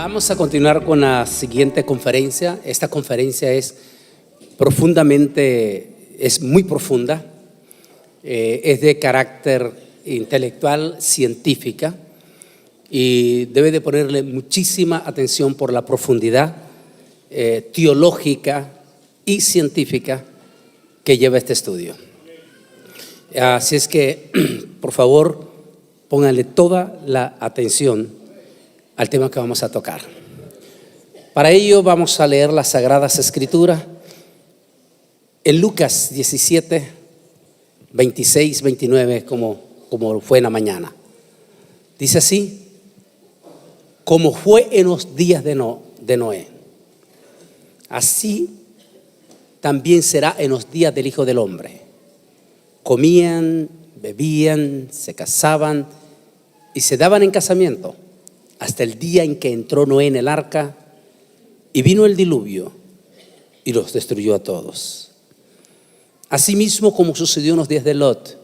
Vamos a continuar con la siguiente conferencia. Esta conferencia es muy profunda, es de carácter intelectual, científica, y debe de ponerle muchísima atención por la profundidad teológica y científica que lleva este estudio. Así es que, por favor, pónganle toda la atención al tema que vamos a tocar. Para ello vamos a leer las Sagradas Escrituras en Lucas 17, 26, 29, como fue en la mañana. Dice así: como fue en los días de Noé, así también será en los días del Hijo del Hombre. Comían, bebían, se casaban y se daban en casamiento hasta el día en que entró Noé en el arca y vino el diluvio y los destruyó a todos. Asimismo, como sucedió en los días de Lot,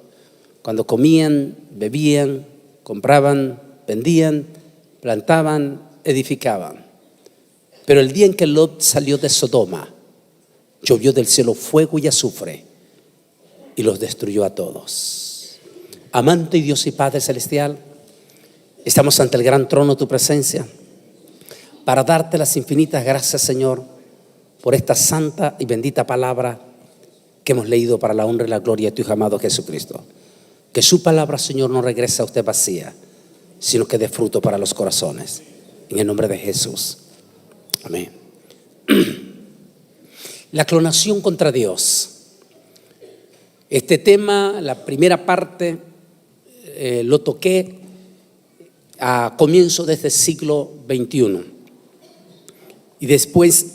cuando comían, bebían, compraban, vendían, plantaban, edificaban. Pero el día en que Lot salió de Sodoma, llovió del cielo fuego y azufre y los destruyó a todos. Amante y Dios y Padre celestial, estamos ante el gran trono de tu presencia para darte las infinitas gracias, Señor, por esta santa y bendita palabra que hemos leído para la honra y la gloria de tu Hijo amado Jesucristo. Que su palabra, Señor, no regrese a usted vacía, sino que dé fruto para los corazones. En el nombre de Jesús. Amén. La clonación contra Dios. Este tema, la primera parte, lo toqué a comienzo de este siglo XXI y después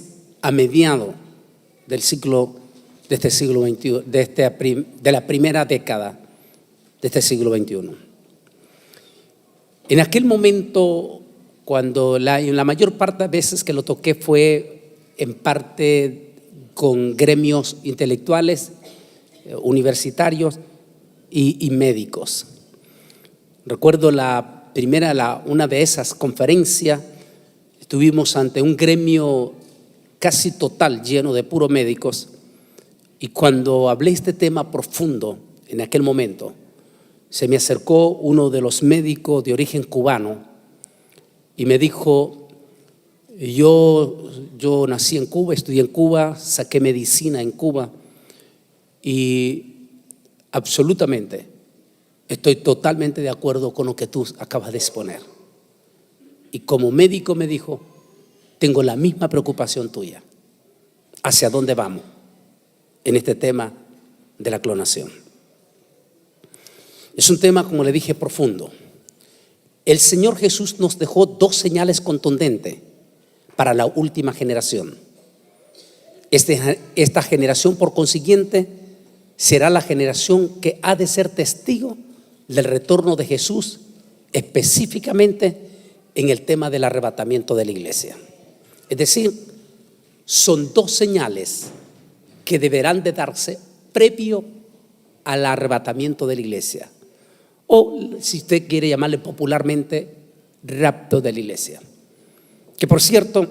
a mediados del siglo de este siglo XXI, de la primera década de este siglo XXI. En aquel momento, cuando en la mayor parte de veces que lo toqué fue en parte con gremios intelectuales, universitarios y médicos. Recuerdo una de esas conferencias, estuvimos ante un gremio casi total, lleno de puros médicos, y cuando hablé este tema profundo, en aquel momento, se me acercó uno de los médicos de origen cubano y me dijo: yo nací en Cuba, estudié en Cuba, saqué medicina en Cuba y absolutamente estoy totalmente de acuerdo con lo que tú acabas de exponer. Y como médico me dijo, tengo la misma preocupación tuya. ¿Hacia dónde vamos en este tema de la clonación? Es un tema, como le dije, profundo. El Señor Jesús nos dejó dos señales contundentes para la última generación. Esta generación, por consiguiente, será la generación que ha de ser testigo del retorno de Jesús, específicamente en el tema del arrebatamiento de la iglesia. Es decir, son dos señales que deberán de darse previo al arrebatamiento de la iglesia, o si usted quiere llamarle popularmente, rapto de la iglesia. Que por cierto,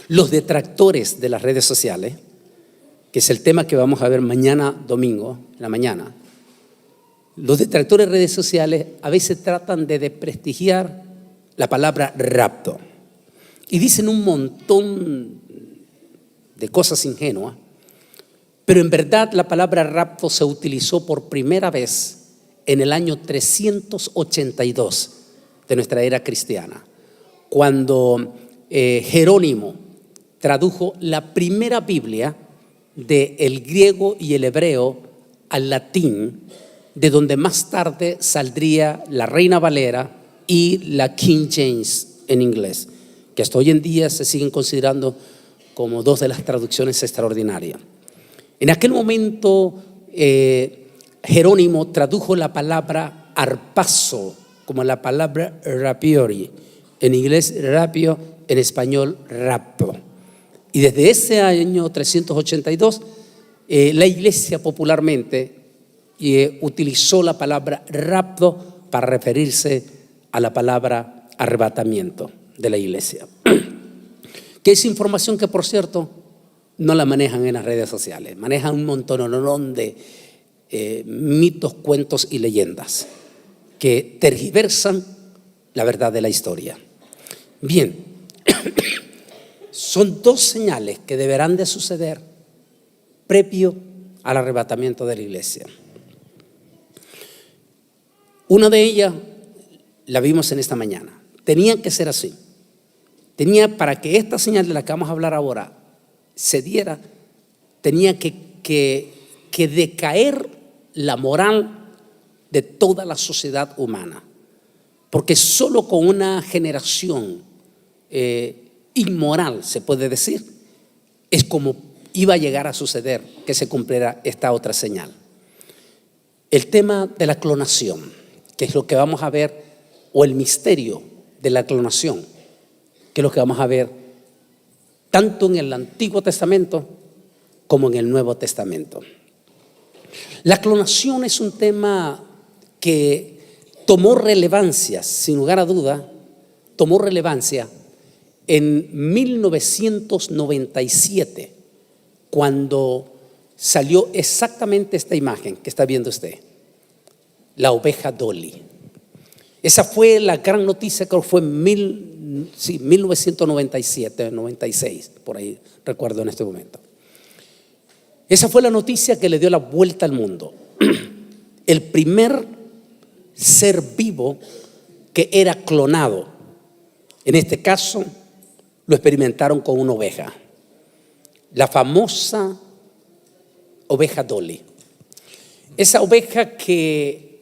los detractores de las redes sociales, que es el tema que vamos a ver mañana domingo, en la mañana, los detractores de redes sociales a veces tratan de desprestigiar la palabra rapto y dicen un montón de cosas ingenuas, pero en verdad la palabra rapto se utilizó por primera vez en el año 382 de nuestra era cristiana, cuando Jerónimo tradujo la primera Biblia del griego y el hebreo al latín, de donde más tarde saldría la Reina Valera y la King James en inglés, que hasta hoy en día se siguen considerando como dos de las traducciones extraordinarias. En aquel momento Jerónimo tradujo la palabra arpazo como la palabra rapiori, en inglés rapio, en español rapto. Y desde ese año 382 la iglesia popularmente utilizó la palabra rapto para referirse a la palabra arrebatamiento de la iglesia. Que es información que, por cierto, no la manejan en las redes sociales. Manejan un montón de mitos, cuentos y leyendas que tergiversan la verdad de la historia. Bien, son dos señales que deberán de suceder previo al arrebatamiento de la iglesia. Una de ellas la vimos en esta mañana. Tenía que ser así. Para que esta señal de la que vamos a hablar ahora se diera, tenía que decaer la moral de toda la sociedad humana. Porque solo con una generación inmoral, se puede decir, es como iba a llegar a suceder que se cumpliera esta otra señal. El tema de la clonación, que es lo que vamos a ver, o el misterio de la clonación, que es lo que vamos a ver tanto en el Antiguo Testamento como en el Nuevo Testamento. La clonación es un tema que tomó relevancia, sin lugar a duda, tomó relevancia en 1997, cuando salió exactamente esta imagen que está viendo usted, la oveja Dolly. Esa fue la gran noticia, creo que fue en 1997, 96, por ahí recuerdo en este momento. Esa fue la noticia que le dio la vuelta al mundo. El primer ser vivo que era clonado. En este caso, lo experimentaron con una oveja, la famosa oveja Dolly. Esa oveja que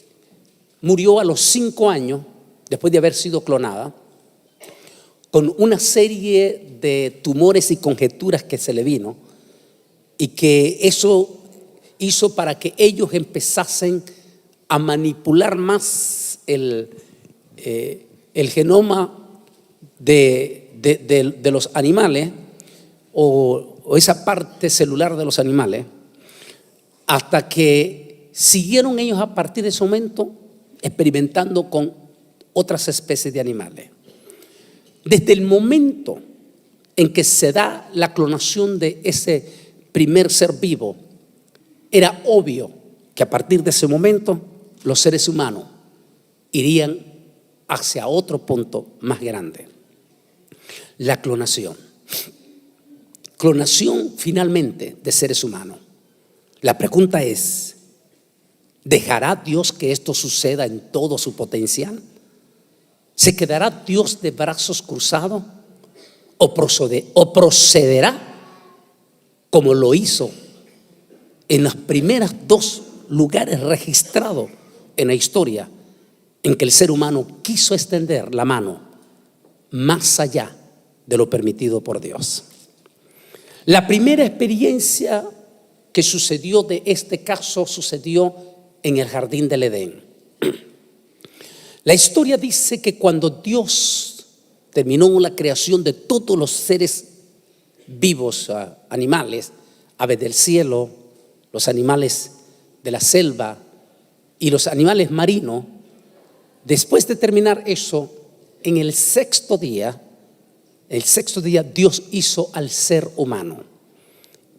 murió a los 5 años después de haber sido clonada, con una serie de tumores y conjeturas que se le vino, y que eso hizo para que ellos empezasen a manipular más el genoma de los animales, o esa parte celular de los animales, hasta que siguieron ellos a partir de ese momento experimentando con otras especies de animales. Desde el momento en que se da la clonación de ese primer ser vivo, era obvio que a partir de ese momento los seres humanos irían hacia otro punto más grande. La clonación. Clonación finalmente de seres humanos. La pregunta es, ¿dejará Dios que esto suceda en todo su potencial? ¿Se quedará Dios de brazos cruzados? ¿O procederá como lo hizo en los primeros 2 lugares registrados en la historia, en que el ser humano quiso extender la mano más allá de lo permitido por Dios? La primera experiencia que sucedió de este caso sucedió en el jardín del Edén. La historia dice que cuando Dios terminó la creación de todos los seres vivos, animales, aves del cielo, los animales de la selva y los animales marinos, después de terminar eso, en el sexto día Dios hizo al ser humano.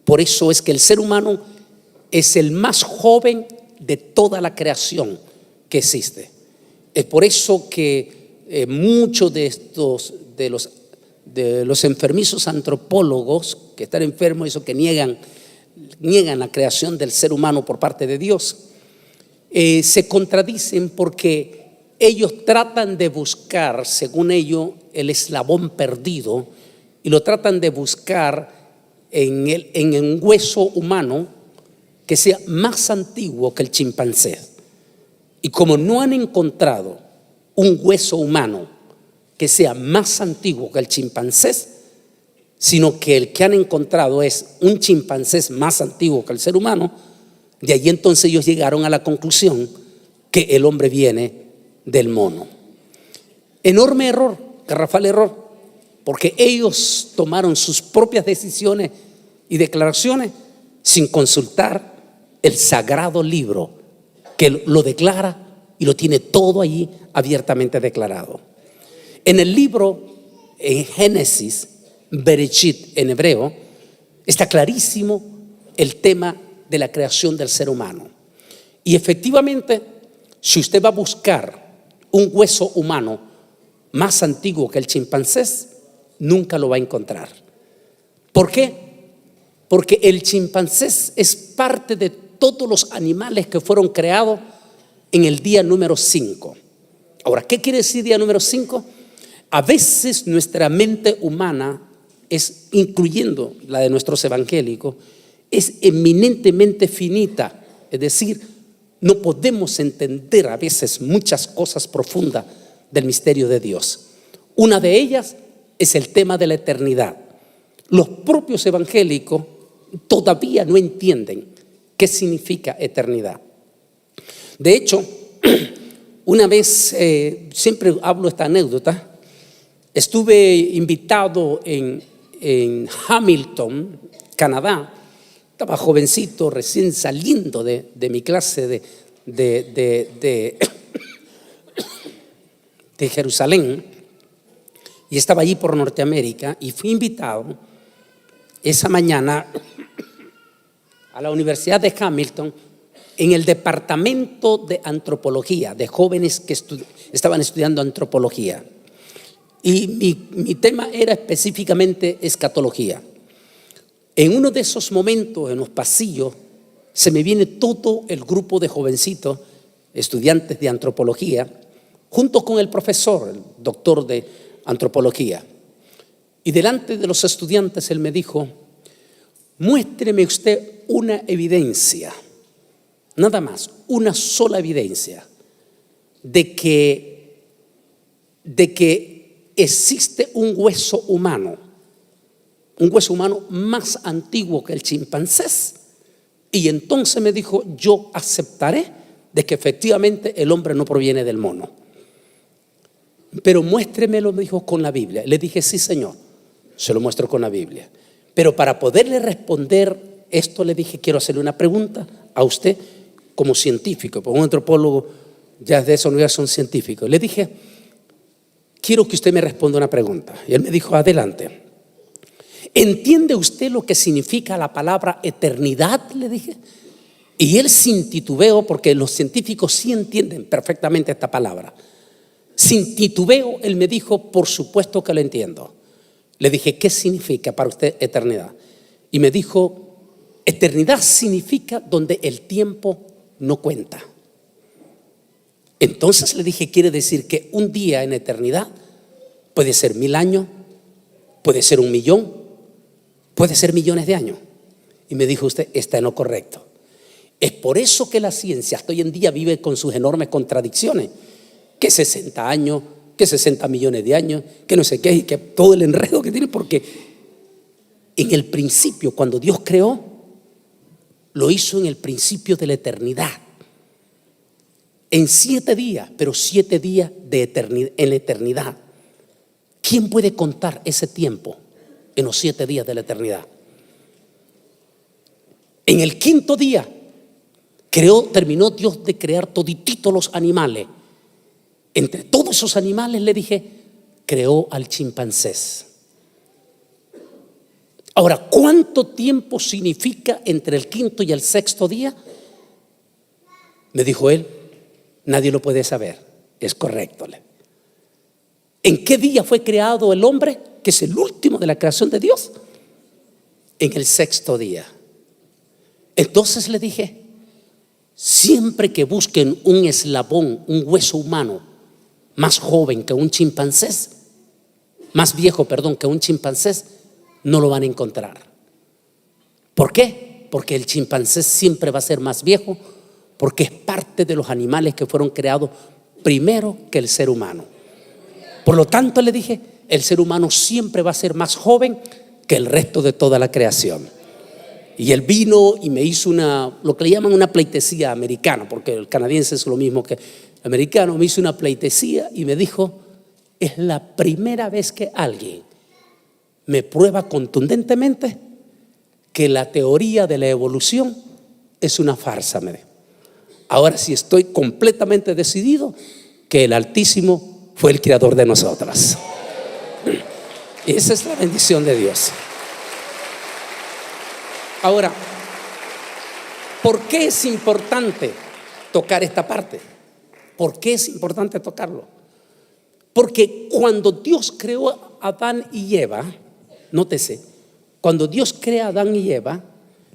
Por eso es que el ser humano es el más joven de toda la creación que existe. Es por eso que muchos de los enfermizos antropólogos que están enfermos, eso que niegan la creación del ser humano por parte de Dios, se contradicen, porque ellos tratan de buscar, según ellos, el eslabón perdido, y lo tratan de buscar en un hueso humano que sea más antiguo que el chimpancé. Y como no han encontrado un hueso humano que sea más antiguo que el chimpancé, sino que el que han encontrado es un chimpancé más antiguo que el ser humano, de ahí entonces ellos llegaron a la conclusión que el hombre viene del mono. Enorme error, garrafal error, porque ellos tomaron sus propias decisiones y declaraciones sin consultar el sagrado libro que lo declara y lo tiene todo allí abiertamente declarado. En el libro en Génesis, Bereshit en hebreo, está clarísimo el tema de la creación del ser humano. Y efectivamente, si usted va a buscar un hueso humano más antiguo que el chimpancé, nunca lo va a encontrar. ¿Por qué? Porque el chimpancé es parte de todos los animales que fueron creados en el día número 5. Ahora, ¿qué quiere decir día número 5? A veces nuestra mente humana es, incluyendo la de nuestros evangélicos, es eminentemente finita. Es decir, no podemos entender a veces muchas cosas profundas del misterio de Dios. Una de ellas es el tema de la eternidad. Los propios evangélicos todavía no entienden qué significa eternidad. De hecho, una vez, siempre hablo esta anécdota, estuve invitado en Hamilton, Canadá. Estaba jovencito, recién saliendo de mi clase de Jerusalén, y estaba allí por Norteamérica, y fui invitado esa mañana a la Universidad de Hamilton en el departamento de antropología, de jóvenes que estaban estudiando antropología. Y mi tema era específicamente escatología. En uno de esos momentos, en los pasillos, se me viene todo el grupo de jovencitos, estudiantes de antropología, junto con el profesor, el doctor de antropología. Y delante de los estudiantes él me dijo: muéstreme usted una evidencia, nada más, una sola evidencia de que existe un hueso humano más antiguo que el chimpancé. Y entonces me dijo: yo aceptaré de que efectivamente el hombre no proviene del mono, pero muéstremelo, me dijo, con la Biblia. Le dije: sí, señor, se lo muestro con la Biblia. Pero para poderle responder esto, le dije: quiero hacerle una pregunta a usted como científico, porque un antropólogo ya de esa universidad son científicos. Le dije: quiero que usted me responda una pregunta. Y él me dijo: adelante. ¿Entiende usted lo que significa la palabra eternidad?, le dije. Y él, sin titubeo, porque los científicos sí entienden perfectamente esta palabra, sin titubeo él me dijo: por supuesto que lo entiendo. Le dije: ¿qué significa para usted eternidad? Y me dijo: eternidad significa donde el tiempo no cuenta. Entonces le dije: quiere decir que un día en eternidad puede ser 1000 años, puede ser 1 millón, puede ser millones de años. Y me dijo: usted está en lo correcto. Es por eso que la ciencia hasta hoy en día vive con sus enormes contradicciones, que 60 años, que 60 millones de años, que no sé qué, y que todo el enredo que tiene, porque en el principio, cuando Dios creó, lo hizo en el principio de la eternidad, en 7 días, pero 7 días de eternidad, en la eternidad. ¿Quién puede contar ese tiempo en los 7 días de la eternidad? En el 5.º día terminó Dios de crear todititos los animales. Entre todos esos animales, le dije, creó al chimpancé. Ahora, ¿cuánto tiempo significa entre el 5.º y el 6.º día? Me dijo él: nadie lo puede saber. Es correcto. ¿En qué día fue creado el hombre, que es el último de la creación de Dios? En el 6.º día. Entonces le dije: siempre que busquen un eslabón, un hueso humano más joven que un chimpancé, más viejo, perdón, que un chimpancé, no lo van a encontrar. ¿Por qué? Porque el chimpancé siempre va a ser más viejo, porque es parte de los animales que fueron creados primero que el ser humano. Por lo tanto, le dije, el ser humano siempre va a ser más joven que el resto de toda la creación. Y él vino y me hizo lo que le llaman una pleitesía americana, porque el canadiense es lo mismo que el americano. Me hizo una pleitesía y me dijo: es la primera vez que alguien me prueba contundentemente que la teoría de la evolución es una farsa. Me dijo: ahora sí estoy completamente decidido que el Altísimo fue el creador de nosotros. Esa es la bendición de Dios. Ahora, ¿por qué es importante tocar esta parte? ¿Por qué es importante tocarlo? Porque cuando Dios creó a Adán y Eva, nótese, cuando Dios crea a Adán y Eva,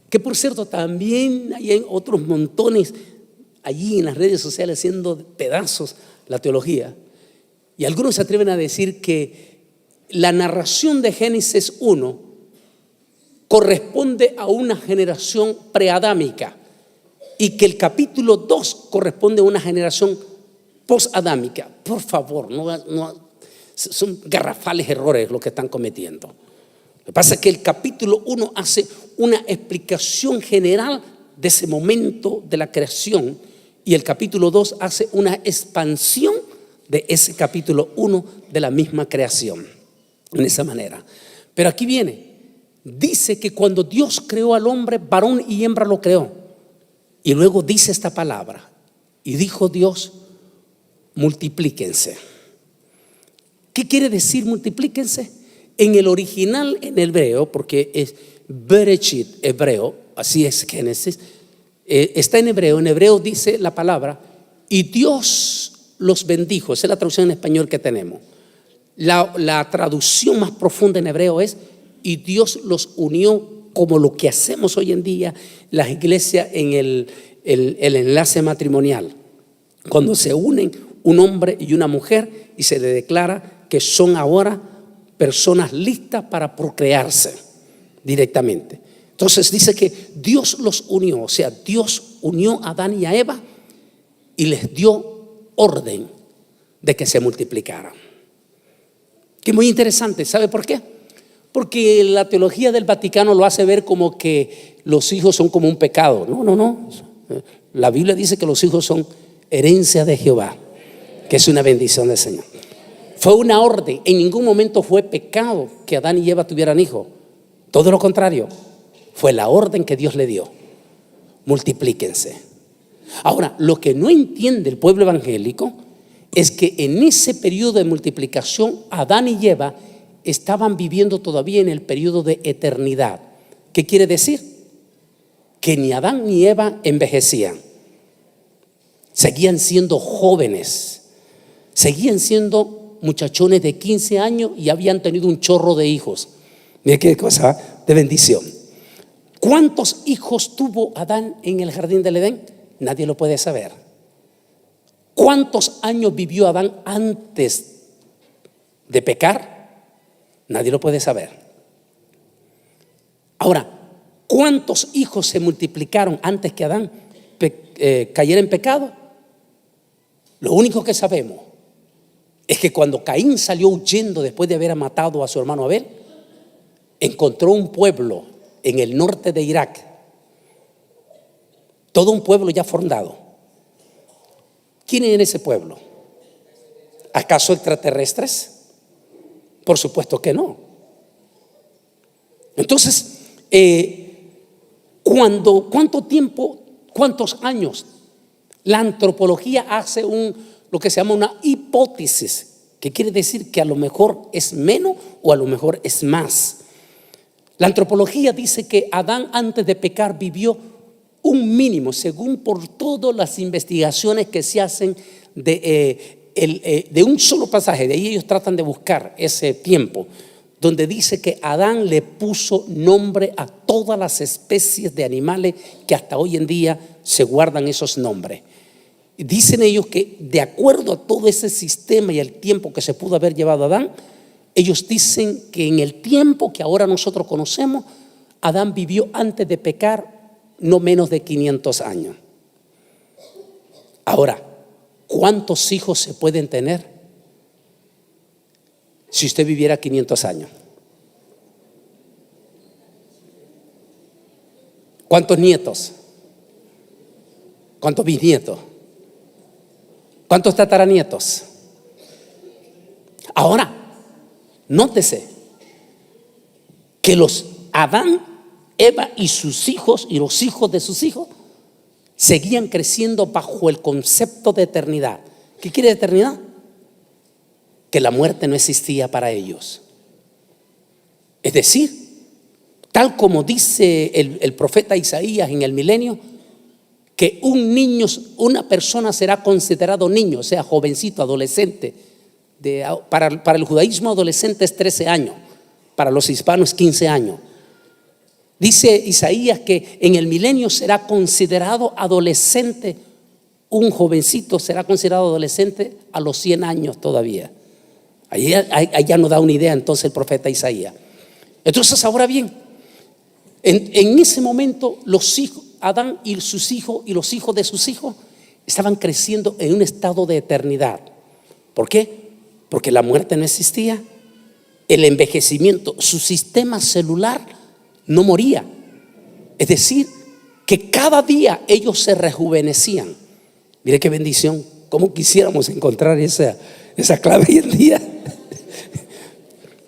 que por cierto también hay otros montones allí en las redes sociales haciendo pedazos la teología, y algunos se atreven a decir que la narración de Génesis 1 corresponde a una generación preadámica y que el capítulo 2 corresponde a una generación posadámica. Por favor, son garrafales errores los que están cometiendo. Lo que pasa es que el capítulo 1 hace una explicación general de ese momento de la creación y el capítulo 2 hace una expansión de ese capítulo 1 de la misma creación, en esa manera. Pero aquí viene, dice que cuando Dios creó al hombre, varón y hembra lo creó, y luego dice esta palabra, y dijo Dios: multiplíquense. ¿Qué quiere decir multiplíquense? En el original, en hebreo, porque es Bereshit hebreo, así es Génesis, está en hebreo dice la palabra, y Dios los bendijo. Esa es la traducción en español que tenemos. La traducción más profunda en hebreo es: y Dios los unió, como lo que hacemos hoy en día las iglesias en el enlace matrimonial, cuando se unen un hombre y una mujer y se le declara que son ahora personas listas para procrearse directamente. Entonces dice que Dios los unió, o sea, Dios unió a Adán y a Eva y les dio orden de que se multiplicaran. Que es muy interesante. ¿Sabe por qué? Porque la teología del Vaticano lo hace ver como que los hijos son como un pecado. No. La Biblia dice que los hijos son herencia de Jehová, que es una bendición del Señor. Fue una orden. En ningún momento fue pecado que Adán y Eva tuvieran hijos. Todo lo contrario, fue la orden que Dios le dio: multiplíquense. Ahora, lo que no entiende el pueblo evangélico es que en ese periodo de multiplicación, Adán y Eva estaban viviendo todavía en el periodo de eternidad. ¿Qué quiere decir? Que ni Adán ni Eva envejecían. Seguían siendo jóvenes, seguían siendo muchachones de 15 años y habían tenido un chorro de hijos. Mira qué cosa de bendición. ¿Cuántos hijos tuvo Adán en el jardín del Edén? Nadie lo puede saber. ¿Cuántos años vivió Adán antes de pecar? Nadie lo puede saber. Ahora, ¿cuántos hijos se multiplicaron antes que Adán cayera en pecado? Lo único que sabemos es que cuando Caín salió huyendo después de haber matado a su hermano Abel, encontró un pueblo en el norte de Irak, todo un pueblo ya fundado. ¿Quién era ese pueblo? ¿Acaso extraterrestres? Por supuesto que no. Entonces, ¿cuánto tiempo, cuántos años? La antropología hace lo que se llama una hipótesis, que quiere decir que a lo mejor es menos o a lo mejor es más. La antropología dice que Adán antes de pecar vivió un mínimo, según por todas las investigaciones que se hacen de un solo pasaje. De ahí ellos tratan de buscar ese tiempo, donde dice que Adán le puso nombre a todas las especies de animales que hasta hoy en día se guardan esos nombres. Dicen ellos que de acuerdo a todo ese sistema y el tiempo que se pudo haber llevado a Adán, ellos dicen que en el tiempo que ahora nosotros conocemos, Adán vivió antes de pecar no menos de 500 años. Ahora, ¿cuántos hijos se pueden tener si usted viviera 500 años? ¿Cuántos nietos? ¿Cuántos bisnietos? ¿Cuántos tataranietos? Ahora, nótese que los Adán, Eva y sus hijos y los hijos de sus hijos seguían creciendo bajo el concepto de eternidad. ¿Qué quiere eternidad? Que la muerte no existía para ellos. Es decir, tal como dice el profeta Isaías en el milenio, que un niño, una persona será considerado niño, o sea, jovencito, adolescente. Para el judaísmo, adolescente es 13 años, para los hispanos 15 años. Dice Isaías que en el milenio será considerado adolescente, un jovencito será considerado adolescente a los 100 años todavía. Ahí ya nos da una idea entonces el profeta Isaías. Entonces, ahora bien, en ese momento los hijos, Adán y sus hijos y los hijos de sus hijos estaban creciendo en un estado de eternidad. ¿Por qué? Porque la muerte no existía, el envejecimiento, su sistema celular no moría. Es decir, que cada día ellos se rejuvenecían. Mire qué bendición, cómo quisiéramos encontrar esa clave hoy en día.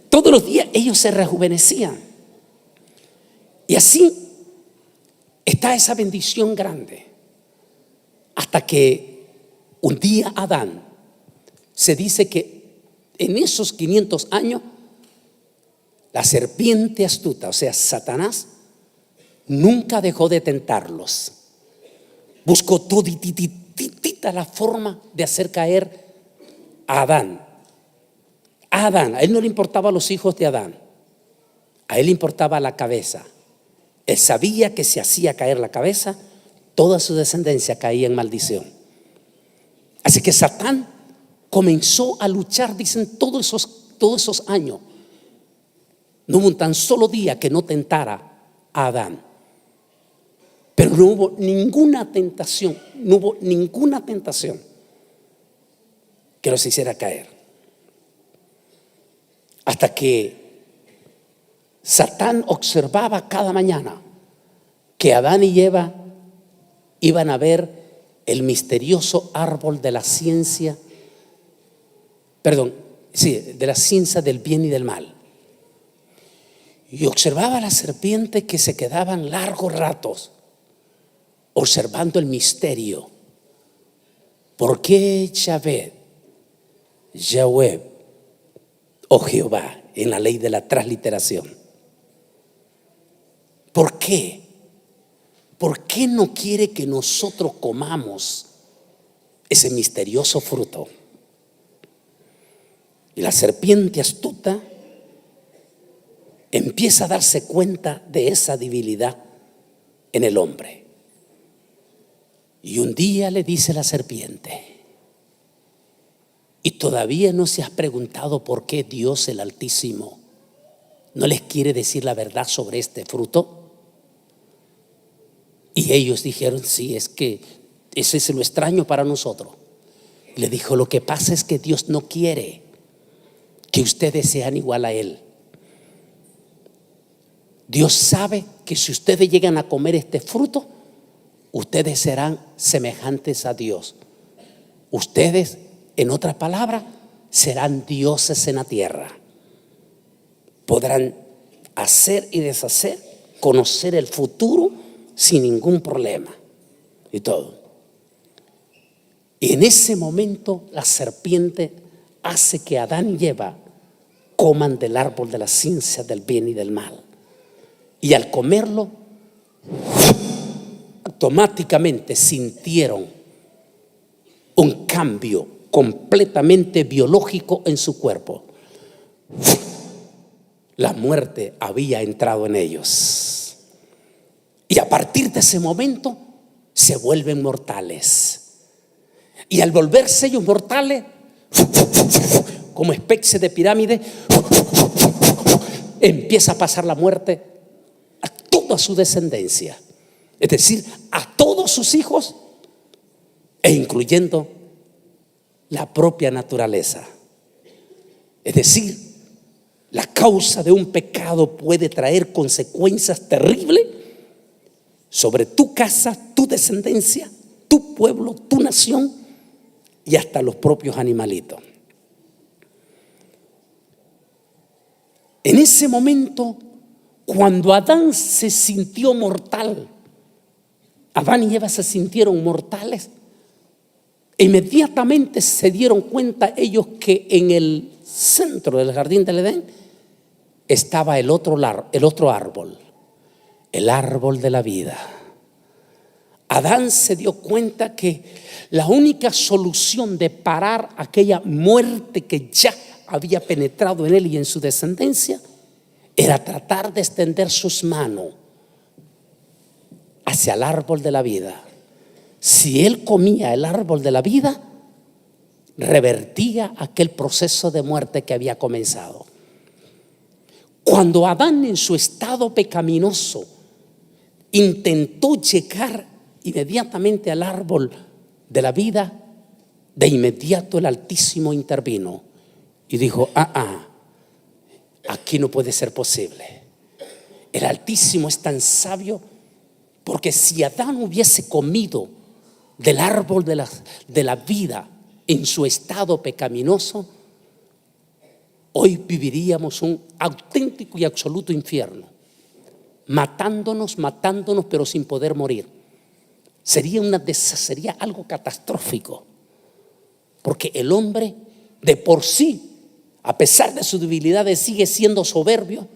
Todos los días ellos se rejuvenecían. Y así está esa bendición grande. Hasta que un día Adán, se dice que en esos 500 años, la serpiente astuta, o sea, Satanás, nunca dejó de tentarlos. Buscó toditita la forma de hacer caer a Adán. A él no le importaban los hijos de Adán, a él le importaba la cabeza. Él sabía que si hacía caer la cabeza, toda su descendencia caía en maldición. Así que Satán comenzó a luchar, dicen, todos esos años. No hubo un tan solo día que no tentara a Adán. Pero no hubo ninguna tentación que los hiciera caer. Hasta que Satán observaba cada mañana que Adán y Eva iban a ver el misterioso árbol de la ciencia, de la ciencia del bien y del mal. Y observaba a la serpiente que se quedaban largos ratos observando el misterio. ¿Por qué Yahweh o Jehová en la ley de la transliteración? ¿Por qué? ¿Por qué no quiere que nosotros comamos ese misterioso fruto? Y la serpiente astuta empieza a darse cuenta de esa debilidad en el hombre. Y un día le dice la serpiente: ¿y todavía no se has preguntado por qué Dios el Altísimo no les quiere decir la verdad sobre este fruto? Y ellos dijeron: sí, es que ese es lo extraño para nosotros. Le dijo: lo que pasa es que Dios no quiere que ustedes sean igual a Él. Dios sabe que si ustedes llegan a comer este fruto, ustedes serán semejantes a Dios. Ustedes, en otras palabras, serán dioses en la tierra. Podrán hacer y deshacer, conocer el futuro sin ningún problema y todo. Y en ese momento la serpiente hace que Adán y Eva coman del árbol de la ciencia del bien y del mal. Y al comerlo, automáticamente sintieron un cambio completamente biológico en su cuerpo. La muerte había entrado en ellos. Y a partir de ese momento se vuelven mortales. Y al volverse ellos mortales, como especie de pirámide, empieza a pasar la muerte a toda su descendencia. Es decir, a todos sus hijos, e incluyendo la propia naturaleza. Es decir, la causa de un pecado puede traer consecuencias terribles sobre tu casa, tu descendencia, tu pueblo, tu nación y hasta los propios animalitos. En ese momento, cuando Adán se sintió mortal, Adán y Eva se sintieron mortales, inmediatamente se dieron cuenta ellos que en el centro del jardín del Edén estaba el otro árbol, el árbol de la vida. Adán se dio cuenta que la única solución de parar aquella muerte que ya había penetrado en él y en su descendencia era tratar de extender sus manos hacia el árbol de la vida. Si él comía el árbol de la vida, revertía aquel proceso de muerte que había comenzado. Cuando Adán, en su estado pecaminoso, intentó llegar inmediatamente al árbol de la vida, de inmediato el Altísimo intervino y dijo: aquí no puede ser posible. El Altísimo es tan sabio, porque si Adán hubiese comido del árbol de la vida en su estado pecaminoso, hoy viviríamos un auténtico y absoluto infierno, matándonos, pero sin poder morir. Sería algo catastrófico, porque el hombre de por sí, a pesar de sus debilidades, sigue siendo soberbio.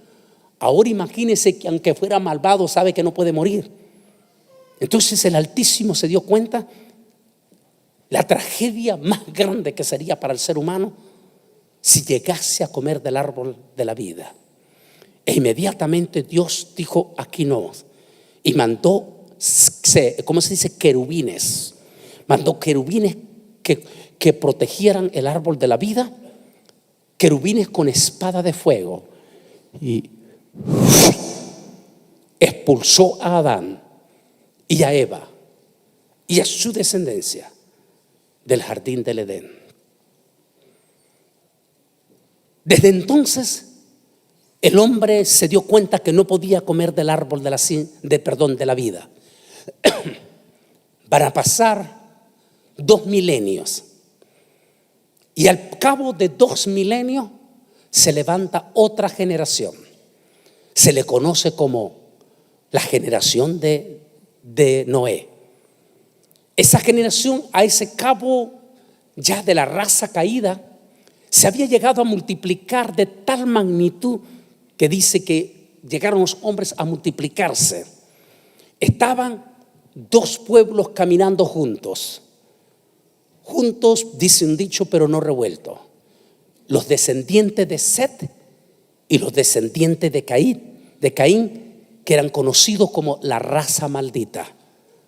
Ahora imagínese que aunque fuera malvado, sabe que no puede morir. Entonces el Altísimo se dio cuenta la tragedia más grande que sería para el ser humano si llegase a comer del árbol de la vida. E inmediatamente Dios dijo: aquí no. Y mandó, ¿cómo se dice? Querubines. Mandó querubines que protegieran el árbol de la vida, querubines con espada de fuego, y expulsó a Adán y a Eva y a su descendencia del jardín del Edén. Desde entonces el hombre se dio cuenta que no podía comer del árbol de la vida. Para pasar 2 milenios, y al cabo de 2 milenios se levanta otra generación. Se le conoce como la generación de Noé. Esa generación, a ese cabo ya de la raza caída, se había llegado a multiplicar de tal magnitud que dice que llegaron los hombres a multiplicarse. Estaban 2 pueblos caminando juntos, dice un dicho, pero no revuelto. Los descendientes de Set y los descendientes de Caín, que eran conocidos como la raza maldita,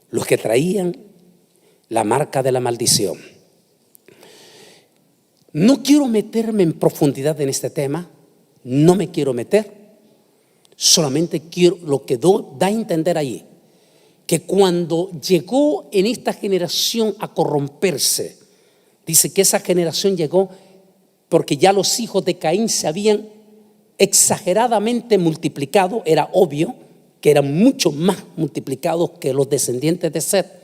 los que traían la marca de la maldición. No quiero meterme en profundidad en este tema, no me quiero meter, solamente quiero lo que da a entender ahí, que cuando llegó en esta generación a corromperse, dice que esa generación llegó porque ya los hijos de Caín se habían exageradamente multiplicado. Era obvio que eran mucho más multiplicados que los descendientes de Set.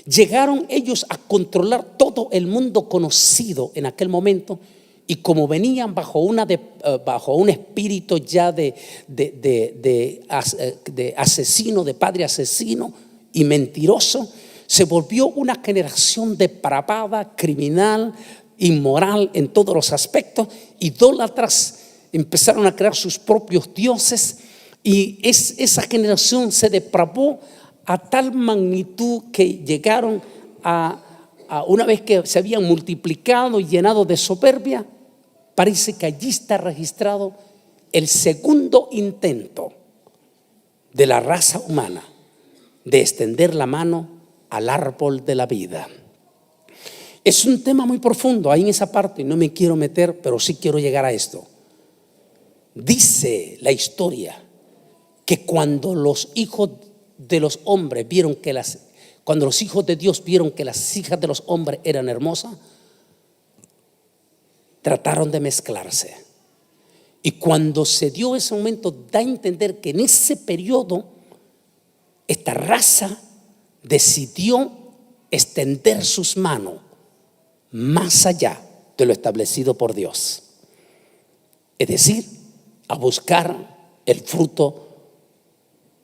Llegaron ellos a controlar todo el mundo conocido en aquel momento, y como venían bajo un espíritu ya de asesino, de padre asesino y mentiroso, se volvió una generación depravada, criminal, inmoral en todos los aspectos, idólatras. Empezaron a crear sus propios dioses, y esa generación se depravó a tal magnitud que llegaron a una vez que se habían multiplicado y llenado de soberbia, parece que allí está registrado el segundo intento de la raza humana de extender la mano al árbol de la vida. Es un tema muy profundo ahí en esa parte, no me quiero meter, pero sí quiero llegar a esto. Dice la historia que cuando los hijos de los hombres cuando los hijos de Dios vieron que las hijas de los hombres eran hermosas, trataron de mezclarse. Y cuando se dio ese momento, da a entender que en ese periodo esta raza decidió extender sus manos más allá de lo establecido por Dios, es decir, a buscar el fruto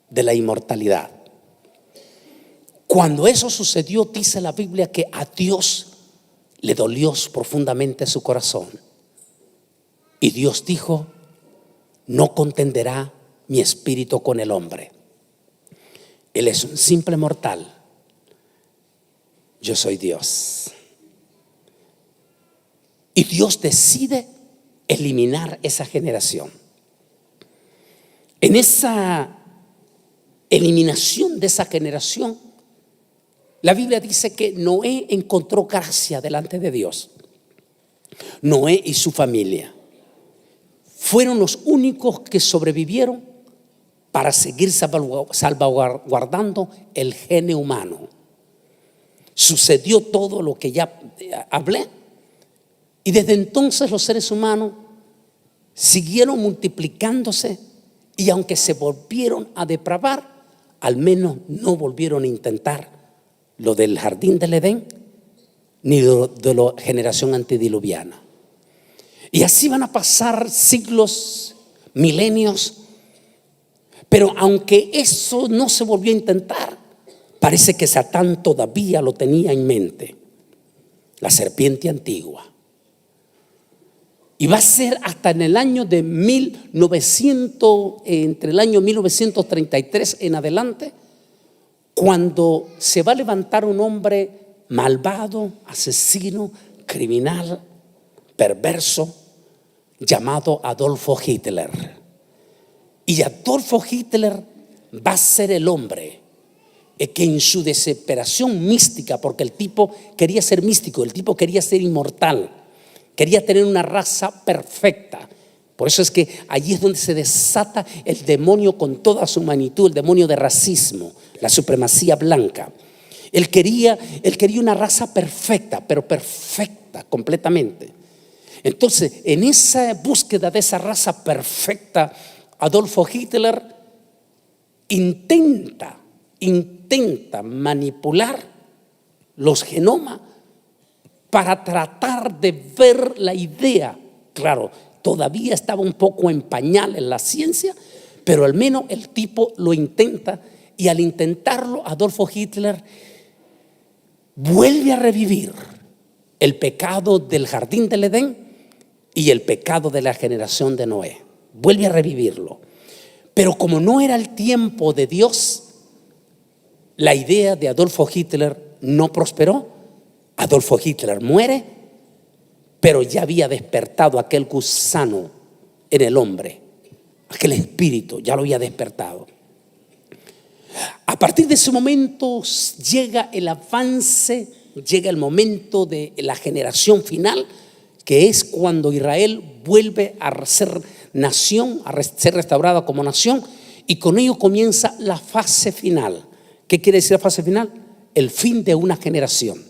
de la inmortalidad. Cuando eso sucedió, dice la Biblia que a Dios le dolió profundamente su corazón, y Dios dijo: no contenderá mi espíritu con el hombre. Él es un simple mortal. Yo soy Dios. Y Dios decide eliminar esa generación. En esa eliminación de esa generación, la Biblia dice que Noé encontró gracia delante de Dios. Noé y su familia fueron los únicos que sobrevivieron para seguir salvaguardando el gen humano. Sucedió todo lo que ya hablé, y desde entonces los seres humanos siguieron multiplicándose, y aunque se volvieron a depravar, al menos no volvieron a intentar lo del jardín del Edén ni de la generación antediluviana. Y así van a pasar siglos, milenios, pero aunque eso no se volvió a intentar, parece que Satán todavía lo tenía en mente, la serpiente antigua. Y va a ser hasta en el año de 1900, entre el año 1933 en adelante, cuando se va a levantar un hombre malvado, asesino, criminal, perverso, llamado Adolfo Hitler. Y Adolfo Hitler va a ser el hombre que en su desesperación mística, porque el tipo quería ser místico, el tipo quería ser inmortal, quería tener una raza perfecta. Por eso es que allí es donde se desata el demonio con toda su magnitud, el demonio de racismo, la supremacía blanca. Él quería una raza perfecta, pero perfecta completamente. Entonces, en esa búsqueda de esa raza perfecta, Adolfo Hitler intenta manipular los genomas para tratar de ver la idea. Claro, todavía estaba un poco en pañal en la ciencia, pero al menos el tipo lo intenta, y al intentarlo, Adolfo Hitler vuelve a revivir el pecado del jardín del Edén y el pecado de la generación de Noé. Vuelve a revivirlo. Pero como no era el tiempo de Dios, la idea de Adolfo Hitler no prosperó. Adolfo Hitler muere, pero ya había despertado aquel gusano en el hombre, aquel espíritu ya lo había despertado. A partir de ese momento llega el avance, llega el momento de la generación final, que es cuando Israel vuelve a ser nación, a ser restaurada como nación, y con ello comienza la fase final. ¿Qué quiere decir la fase final? El fin de una generación.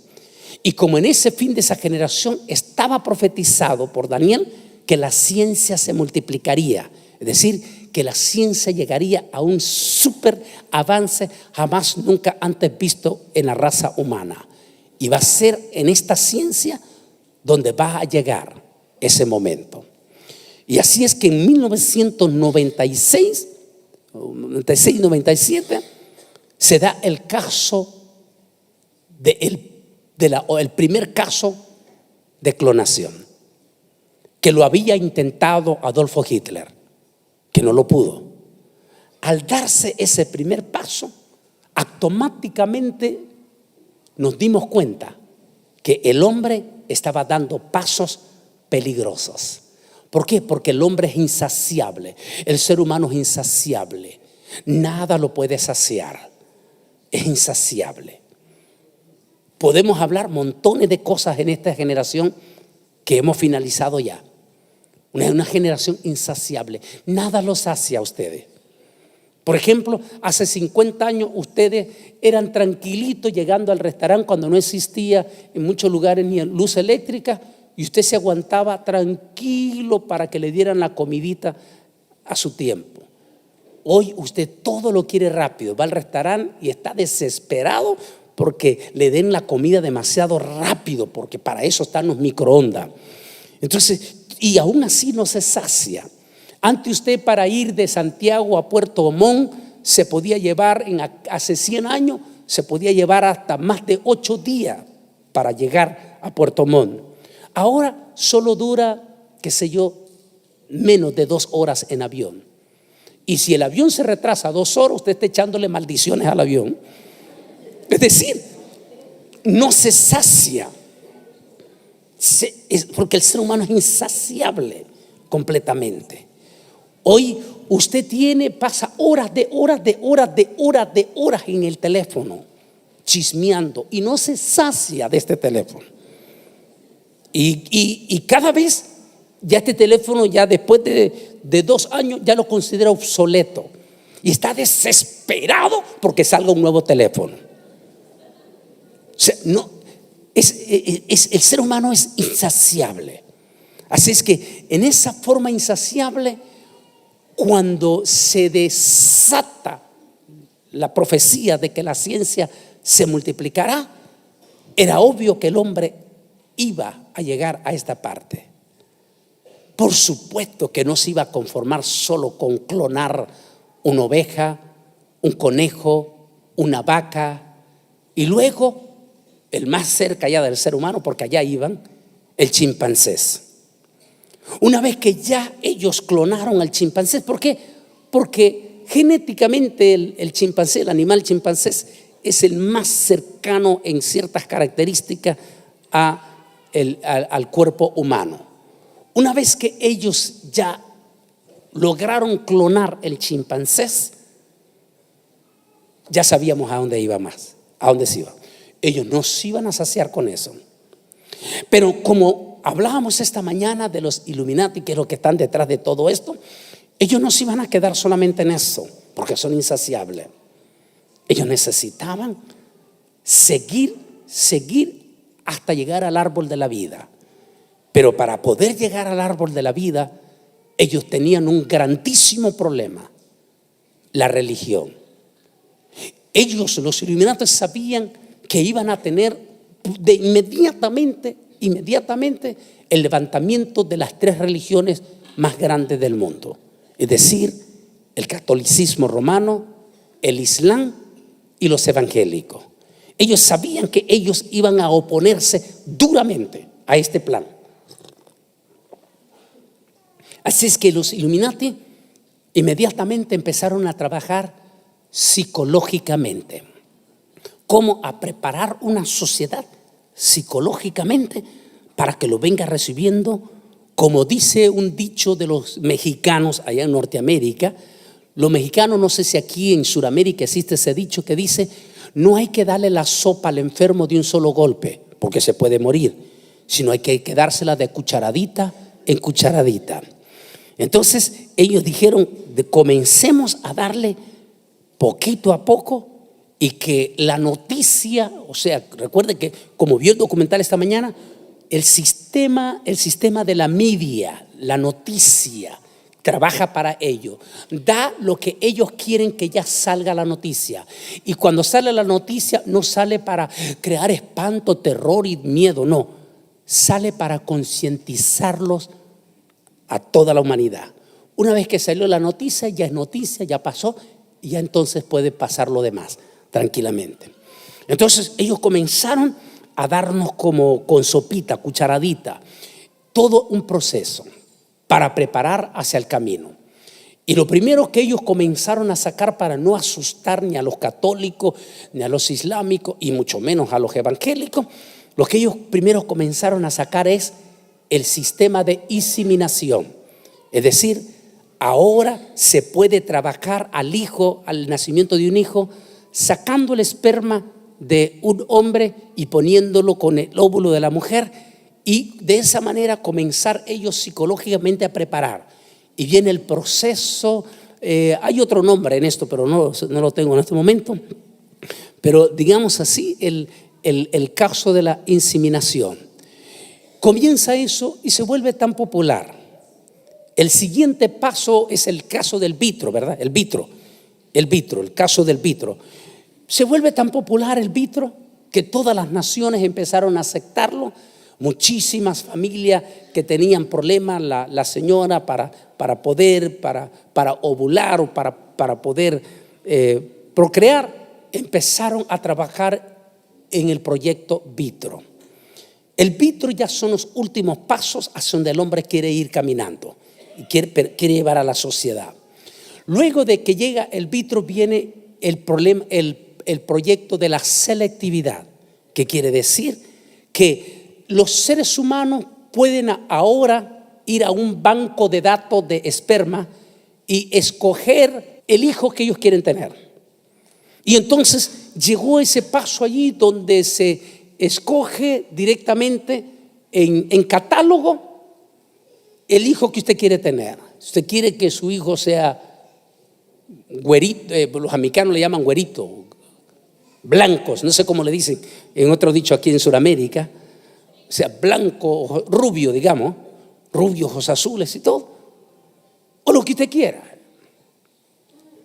Y como en ese fin de esa generación estaba profetizado por Daniel que la ciencia se multiplicaría, es decir, que la ciencia llegaría a un súper avance jamás nunca antes visto en la raza humana. Y va a ser en esta ciencia donde va a llegar ese momento. Y así es que en 1996, 97, se da el caso el primer caso de clonación, que lo había intentado Adolfo Hitler, que no lo pudo. Al darse ese primer paso, automáticamente nos dimos cuenta que el hombre estaba dando pasos peligrosos. ¿Por qué? Porque el hombre es insaciable, el ser humano es insaciable, nada lo puede saciar, es insaciable. Podemos hablar montones de cosas en esta generación que hemos finalizado ya. Una generación insaciable. Nada los sacia a ustedes. Por ejemplo, hace 50 años ustedes eran tranquilitos llegando al restaurante cuando no existía en muchos lugares ni luz eléctrica, y usted se aguantaba tranquilo para que le dieran la comidita a su tiempo. Hoy usted todo lo quiere rápido. Va al restaurante y está desesperado porque le den la comida demasiado rápido, porque para eso están los microondas. Entonces, y aún así no se sacia. Antes usted, para ir de Santiago a Puerto Montt, se podía llevar, hace 100 años, se podía llevar hasta más de 8 días para llegar a Puerto Montt. Ahora solo dura, qué sé yo, menos de 2 horas en avión. Y si el avión se retrasa 2 horas, usted está echándole maldiciones al avión. Es decir, no se sacia, porque el ser humano es insaciable completamente. Hoy usted pasa horas en el teléfono chismeando y no se sacia de este teléfono. Y cada vez ya este teléfono, ya después de 2 años, ya lo considera obsoleto y está desesperado porque salga un nuevo teléfono. O sea, el ser humano es insaciable. Así es que en esa forma insaciable, cuando se desata la profecía de que la ciencia se multiplicará, era obvio que el hombre iba a llegar a esta parte. Por supuesto que no se iba a conformar solo con clonar una oveja, un conejo, una vaca, y luego el más cerca ya del ser humano, porque allá iban, el chimpancés. Una vez que ya ellos clonaron al chimpancé, ¿por qué? Porque genéticamente el chimpancé, el animal chimpancés, es el más cercano en ciertas características al cuerpo humano. Una vez que ellos ya lograron clonar el chimpancé, ya sabíamos a dónde se iba. Ellos no se iban a saciar con eso. Pero como hablábamos esta mañana de los Illuminati, que es lo que están detrás de todo esto, ellos no se iban a quedar solamente en eso, porque son insaciables. Ellos necesitaban seguir hasta llegar al árbol de la vida. Pero para poder llegar al árbol de la vida, ellos tenían un grandísimo problema: la religión. Ellos, los Illuminati, sabían que iban a tener de inmediatamente el levantamiento de las 3 religiones más grandes del mundo, es decir, el catolicismo romano, el islam y los evangélicos. Ellos sabían que ellos iban a oponerse duramente a este plan. Así es que los Illuminati inmediatamente empezaron a trabajar psicológicamente, cómo a preparar una sociedad psicológicamente para que lo venga recibiendo. Como dice un dicho de los mexicanos allá en Norteamérica, los mexicanos, no sé si aquí en Sudamérica existe ese dicho que dice: no hay que darle la sopa al enfermo de un solo golpe, porque se puede morir, sino hay que dársela de cucharadita en cucharadita. Entonces ellos dijeron: comencemos a darle poquito a poco, y que la noticia, o sea, recuerden que, como vio el documental esta mañana, el sistema de la media, la noticia, trabaja para ello, da lo que ellos quieren que ya salga la noticia. Y cuando sale la noticia, no sale para crear espanto, terror y miedo, no, sale para concientizarlos a toda la humanidad. Una vez que salió la noticia, ya pasó, y ya entonces puede pasar lo demás tranquilamente. Entonces ellos comenzaron a darnos como con sopita, cucharadita, todo un proceso para preparar hacia el camino. Y lo primero que ellos comenzaron a sacar, para no asustar ni a los católicos, ni a los islámicos, y mucho menos a los evangélicos, lo que ellos primero comenzaron a sacar es el sistema de inseminación. Es decir, ahora se puede trabajar al nacimiento de un hijo, sacando el esperma de un hombre y poniéndolo con el óvulo de la mujer, y de esa manera comenzar ellos psicológicamente a preparar. Y viene el proceso, hay otro nombre en esto, pero no lo tengo en este momento, pero digamos así, el caso de la inseminación. Comienza eso y se vuelve tan popular. El siguiente paso es el caso del vitro, ¿verdad? El caso del vitro. Se vuelve tan popular el vitro que todas las naciones empezaron a aceptarlo. Muchísimas familias que tenían problemas, la señora para poder ovular o para poder procrear, empezaron a trabajar en el proyecto vitro. El vitro ya son los últimos pasos hacia donde el hombre quiere ir caminando. y quiere llevar a la sociedad. Luego de que llega el vitro viene el problema, el proyecto de la selectividad, que quiere decir que los seres humanos pueden ahora ir a un banco de datos de esperma y escoger el hijo que ellos quieren tener. Y entonces llegó ese paso allí donde se escoge directamente en catálogo el hijo que usted quiere tener. Usted quiere que su hijo sea güerito, los americanos le llaman güerito, blancos, no sé cómo le dicen en otro dicho aquí en Sudamérica, o sea, blanco, rubio, digamos, rubios, ojos azules y todo, o lo que usted quiera.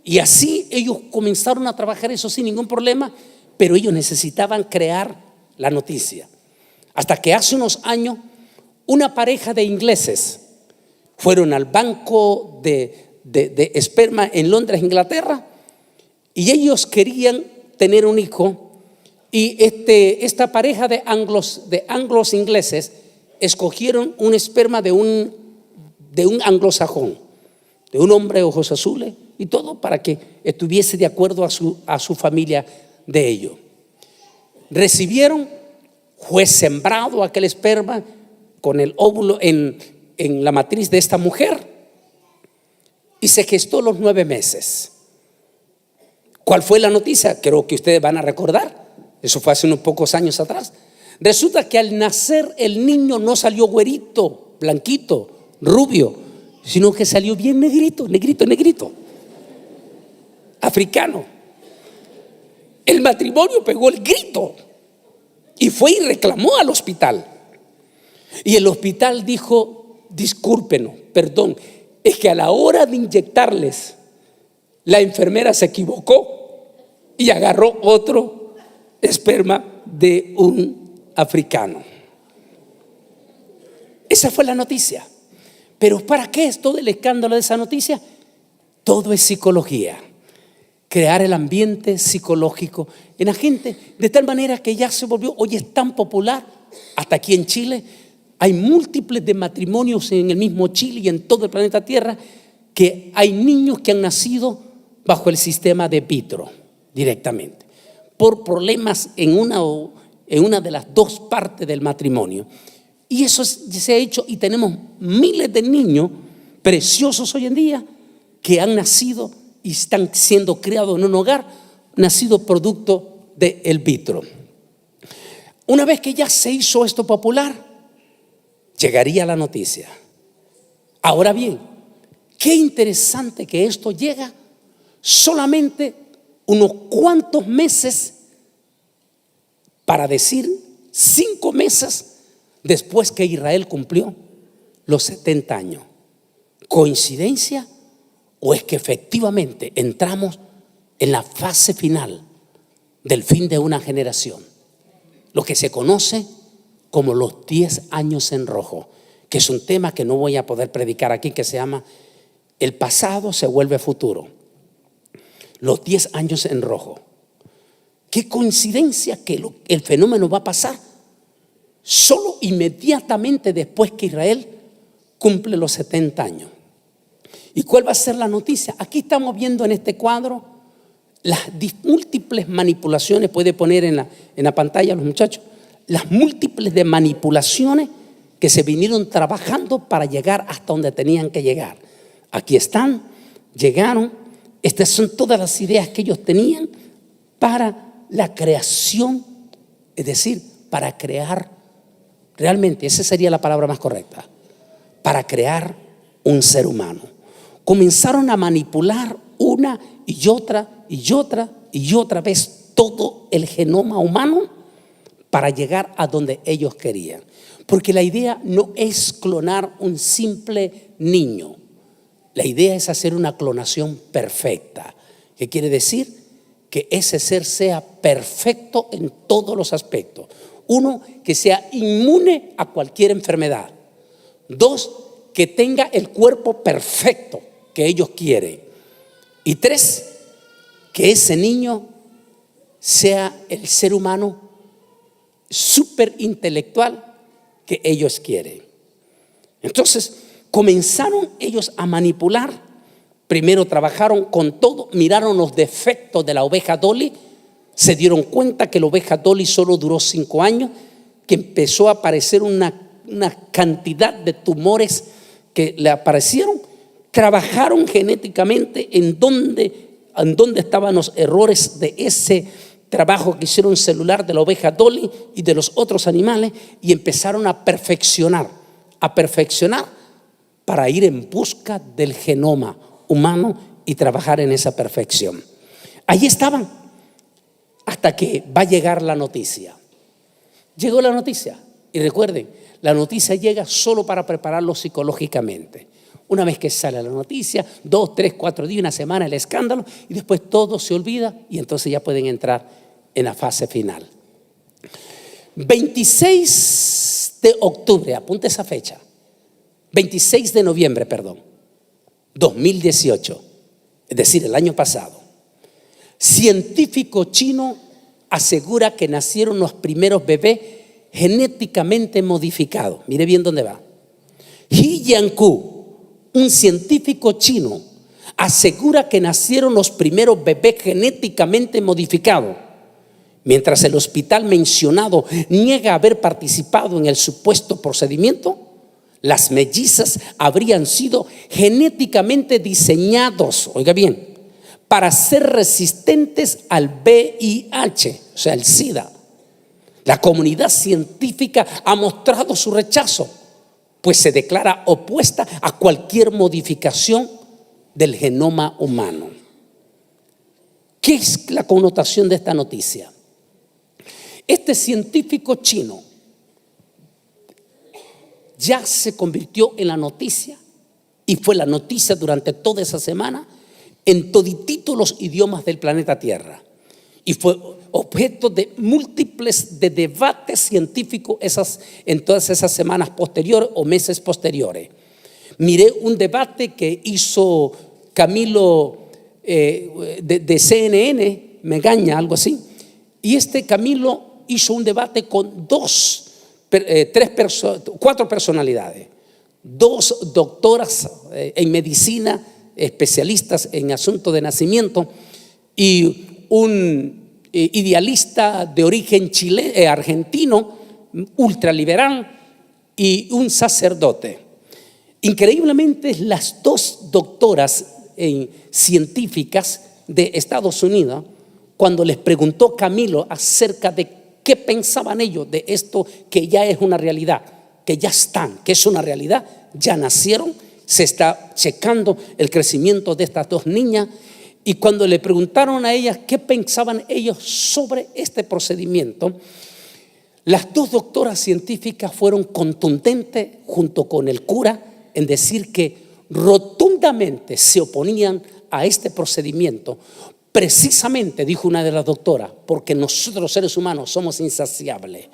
Y así ellos comenzaron a trabajar eso sin ningún problema, pero ellos necesitaban crear la noticia. Hasta que hace unos años una pareja de ingleses fueron al banco de esperma en Londres, Inglaterra, y ellos querían tener un hijo. Y esta pareja de anglos ingleses escogieron un esperma de un anglosajón, de un hombre de ojos azules y todo, para que estuviese de acuerdo a su familia de ellos. Recibieron, fue sembrado aquel esperma con el óvulo en la matriz de esta mujer y se gestó los 9 meses. ¿Cuál fue la noticia? Creo que ustedes van a recordar. Eso fue hace unos pocos años atrás. Resulta que al nacer el niño no salió güerito, blanquito, rubio, sino que salió bien negrito, africano. El matrimonio pegó el grito y fue y reclamó al hospital. Y el hospital dijo: discúlpenos, perdón, es que a la hora de inyectarles, la enfermera se equivocó y agarró otro esperma de un africano. Esa fue la noticia. Pero ¿para qué es todo el escándalo de esa noticia? Todo es psicología. Crear el ambiente psicológico en la gente, de tal manera que ya se volvió, hoy es tan popular, hasta aquí en Chile hay múltiples de matrimonios en el mismo Chile y en todo el planeta Tierra, que hay niños que han nacido bajo el sistema de vitro directamente, por problemas en una de las dos partes del matrimonio. Y eso se ha hecho, y tenemos miles de niños preciosos hoy en día que han nacido y están siendo criados en un hogar nacido producto del vitro. Una vez que ya se hizo esto popular, llegaría la noticia. Ahora bien, qué interesante que esto llega solamente unos cuantos meses, para decir 5 meses después que Israel cumplió los 70 años. ¿Coincidencia? ¿O es que efectivamente entramos en la fase final del fin de una generación? Lo que se conoce como los 10 años en rojo, que es un tema que no voy a poder predicar aquí, que se llama el pasado se vuelve futuro. Los 10 años en rojo. Qué coincidencia que el fenómeno va a pasar solo inmediatamente después que Israel cumple los 70 años. ¿Y cuál va a ser la noticia? Aquí estamos viendo en este cuadro las múltiples manipulaciones. Puede poner en la pantalla los muchachos, las múltiples de manipulaciones que se vinieron trabajando para llegar hasta donde tenían que llegar. Aquí están, llegaron. Estas son todas las ideas que ellos tenían para la creación, es decir, para crear, realmente esa sería la palabra más correcta, para crear un ser humano. Comenzaron a manipular una y otra y otra y otra vez todo el genoma humano para llegar a donde ellos querían. Porque la idea no es clonar un simple niño. La idea es hacer una clonación perfecta. ¿Qué quiere decir? Que ese ser sea perfecto en todos los aspectos. 1, que sea inmune a cualquier enfermedad. 2, que tenga el cuerpo perfecto que ellos quieren. Y 3, que ese niño sea el ser humano súper intelectual que ellos quieren. Entonces, comenzaron ellos a manipular. Primero trabajaron con todo, miraron los defectos de la oveja Dolly, se dieron cuenta que la oveja Dolly solo duró 5 años, que empezó a aparecer una cantidad de tumores que le aparecieron. Trabajaron genéticamente en dónde estaban los errores de ese trabajo que hicieron celular de la oveja Dolly y de los otros animales, y empezaron a perfeccionar para ir en busca del genoma humano y trabajar en esa perfección. Ahí estaban, hasta que va a llegar la noticia. Llegó la noticia, y recuerden, la noticia llega solo para prepararlos psicológicamente. Una vez que sale la noticia, 2, 3, 4 días, una semana, el escándalo, y después todo se olvida y entonces ya pueden entrar en la fase final. 26 de octubre, apunte esa fecha, 26 de noviembre, 2018, es decir, el año pasado. Científico chino asegura que nacieron los primeros bebés genéticamente modificados. Mire bien dónde va. He Jiankui, un científico chino, asegura que nacieron los primeros bebés genéticamente modificados. Mientras el hospital mencionado niega haber participado en el supuesto procedimiento, las mellizas habrían sido genéticamente diseñados, oiga bien, para ser resistentes al VIH, o sea, el SIDA. La comunidad científica ha mostrado su rechazo, pues se declara opuesta a cualquier modificación del genoma humano. ¿Qué es la connotación de esta noticia? Este científico chino ya se convirtió en la noticia, y fue la noticia durante toda esa semana en todititos los idiomas del planeta Tierra, y fue objeto de múltiples de debates científicos en todas esas semanas posteriores o meses posteriores. Miré un debate que hizo Camilo de CNN, me engaña, algo así, y este Camilo hizo un debate con 4 personalidades, 2 doctoras en medicina, especialistas en asuntos de nacimiento, y un idealista de origen argentino, ultraliberal, y un sacerdote. Increíblemente, las 2 doctoras científicas de Estados Unidos, cuando les preguntó Camilo acerca de qué pensaban ellos de esto, que ya es una realidad, que ya están, que es una realidad, ya nacieron, se está checando el crecimiento de estas 2 niñas, y cuando le preguntaron a ellas qué pensaban ellos sobre este procedimiento, las 2 doctoras científicas fueron contundentes junto con el cura en decir que rotundamente se oponían a este procedimiento. Precisamente, dijo una de las doctoras, porque nosotros los seres humanos somos insaciables.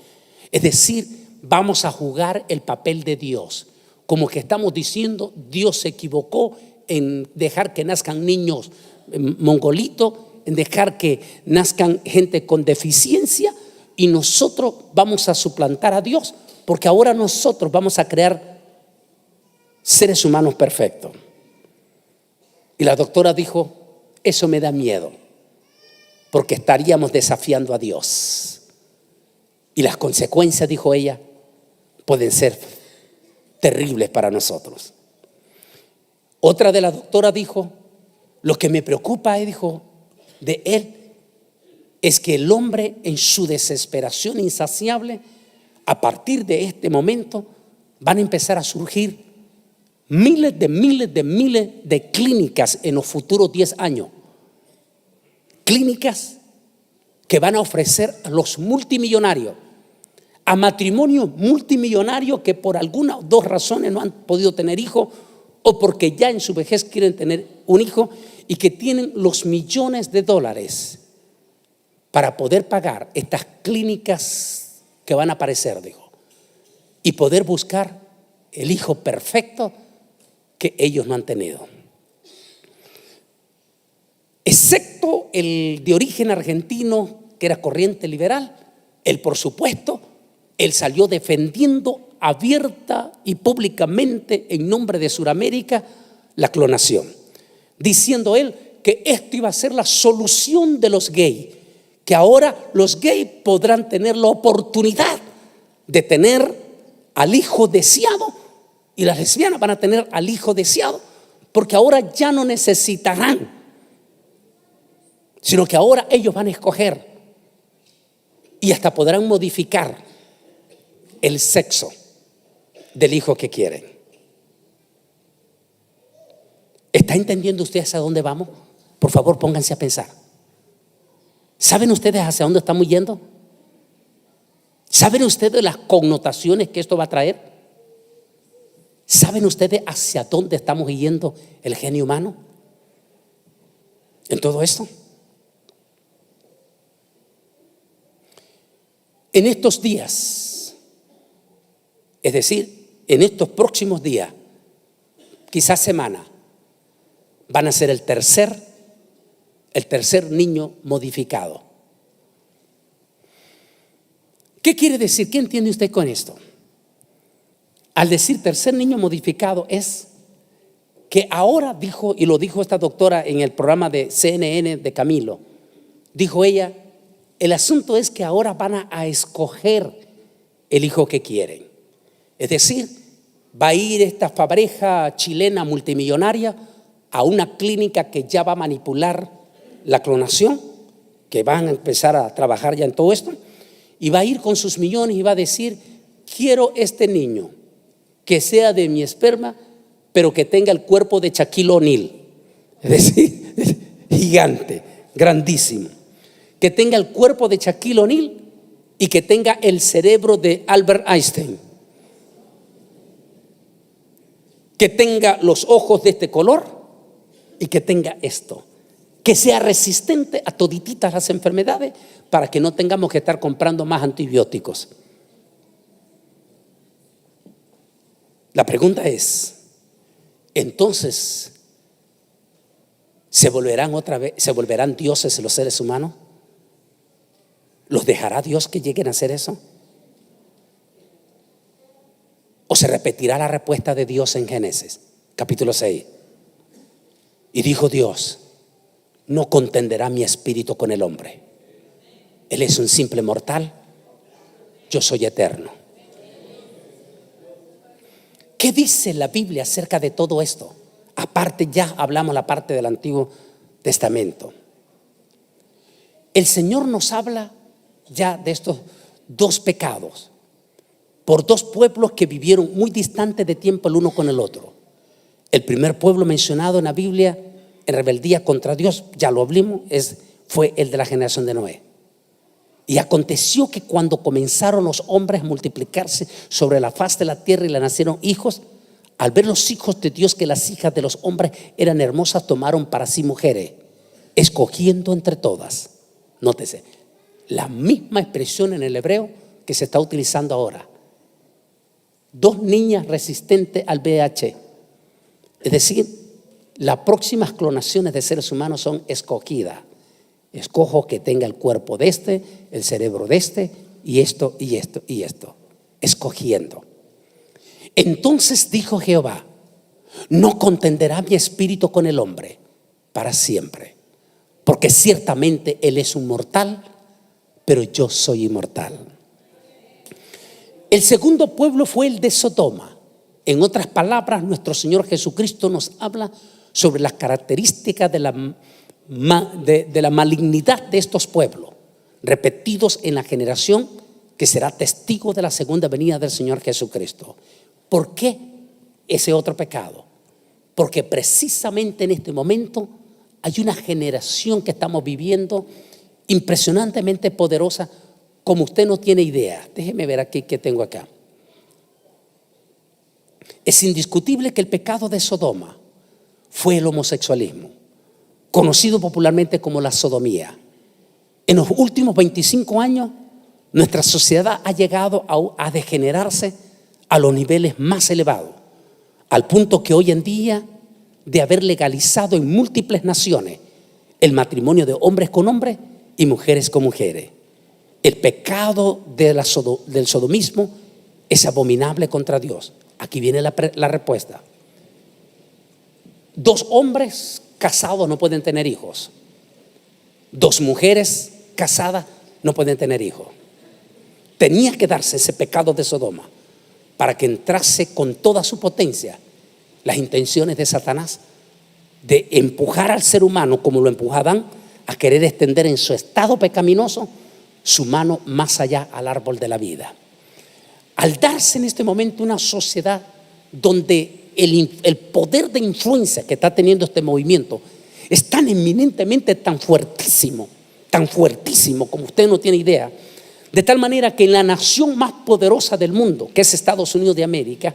Es decir, vamos a jugar el papel de Dios, como que estamos diciendo Dios se equivocó en dejar que nazcan niños mongolitos, en dejar que nazcan gente con deficiencia, y nosotros vamos a suplantar a Dios, porque ahora nosotros vamos a crear seres humanos perfectos. Y la doctora dijo: eso me da miedo, porque estaríamos desafiando a Dios, y las consecuencias, dijo ella, pueden ser terribles para nosotros. Otra de las doctoras dijo: lo que me preocupa, dijo, de él es que el hombre, en su desesperación insaciable, a partir de este momento van a empezar a surgir miles de clínicas en los futuros 10 años. Clínicas que van a ofrecer a los multimillonarios, a matrimonios multimillonarios que por alguna o 2 razones no han podido tener hijos, o porque ya en su vejez quieren tener un hijo, y que tienen los millones de dólares para poder pagar estas clínicas que van a aparecer, dijo, y poder buscar el hijo perfecto que ellos no han tenido. Excepto el de origen argentino, que era corriente liberal, él, por supuesto, él salió defendiendo abierta y públicamente en nombre de Sudamérica la clonación, diciendo él que esto iba a ser la solución de los gays, que ahora los gays podrán tener la oportunidad de tener al hijo deseado y las lesbianas van a tener al hijo deseado, porque ahora ya no necesitarán, sino que ahora ellos van a escoger y hasta podrán modificar el sexo del hijo que quieren. ¿Está entendiendo ustedes a dónde vamos? Por favor, pónganse a pensar. ¿Saben ustedes hacia dónde estamos yendo? ¿Saben ustedes las connotaciones que esto va a traer? ¿Saben ustedes hacia dónde estamos yendo el genio humano en todo esto? En estos días, es decir, en estos próximos días, quizás semana, van a ser el tercer niño modificado. ¿Qué quiere decir? ¿Qué entiende usted con esto? Al decir tercer niño modificado es que ahora dijo, y lo dijo esta doctora en el programa de CNN de Camilo, dijo ella, el asunto es que ahora van a escoger el hijo que quieren. Es decir, va a ir esta pareja chilena multimillonaria a una clínica que ya va a manipular la clonación, que van a empezar a trabajar ya en todo esto, y va a ir con sus millones y va a decir, quiero este niño que sea de mi esperma, pero que tenga el cuerpo de Shaquille O'Neal, es decir, gigante, grandísimo, que tenga el cuerpo de Shaquille O'Neal y que tenga el cerebro de Albert Einstein, que tenga los ojos de este color y que tenga esto, que sea resistente a todititas las enfermedades para que no tengamos que estar comprando más antibióticos. La pregunta es, entonces, ¿se volverán dioses los seres humanos? ¿Los dejará Dios que lleguen a hacer eso? ¿O se repetirá la respuesta de Dios en Génesis, capítulo 6? Y dijo Dios, no contenderá mi espíritu con el hombre. Él es un simple mortal, yo soy eterno. ¿Qué dice la Biblia acerca de todo esto? Aparte, ya hablamos la parte del Antiguo Testamento. El Señor nos habla ya de estos dos pecados por dos pueblos que vivieron muy distantes de tiempo el uno con el otro. El primer pueblo mencionado en la Biblia en rebeldía contra Dios, ya lo hablamos, fue el de la generación de Noé. Y aconteció que cuando comenzaron los hombres a multiplicarse sobre la faz de la tierra y le nacieron hijos, al ver los hijos de Dios que las hijas de los hombres eran hermosas, tomaron para sí mujeres, escogiendo entre todas. Nótese, la misma expresión en el hebreo que se está utilizando ahora. Dos niñas resistentes al VIH. Es decir, las próximas clonaciones de seres humanos son escogidas. Escojo que tenga el cuerpo de este, el cerebro de este, y esto, y esto, y esto. Escogiendo. Entonces dijo Jehová, no contenderá mi espíritu con el hombre para siempre, porque ciertamente él es un mortal, pero yo soy inmortal. El segundo pueblo fue el de Sodoma. En otras palabras, nuestro Señor Jesucristo nos habla sobre las características de la malignidad de estos pueblos, repetidos en la generación que será testigo de la segunda venida del Señor Jesucristo. ¿Por qué ese otro pecado? Porque precisamente en este momento hay una generación que estamos viviendo impresionantemente poderosa, como usted no tiene idea. Déjeme ver aquí qué tengo acá. Es indiscutible que el pecado de Sodoma fue el homosexualismo, conocido popularmente como la sodomía. En los últimos 25 años, nuestra sociedad ha llegado a degenerarse a los niveles más elevados, al punto que hoy en día, de haber legalizado en múltiples naciones el matrimonio de hombres con hombres y mujeres con mujeres, el pecado del sodomismo es abominable contra Dios. Aquí viene la respuesta. 2 hombres casados no pueden tener hijos. 2 mujeres casadas no pueden tener hijos. Tenía que darse ese pecado de Sodoma para que entrase con toda su potencia las intenciones de Satanás de empujar al ser humano, como lo empujó Adán, a querer extender en su estado pecaminoso su mano más allá al árbol de la vida. Al darse en este momento una sociedad donde el poder de influencia que está teniendo este movimiento es tan eminentemente, tan fuertísimo como usted no tiene idea, de tal manera que en la nación más poderosa del mundo, que es Estados Unidos de América,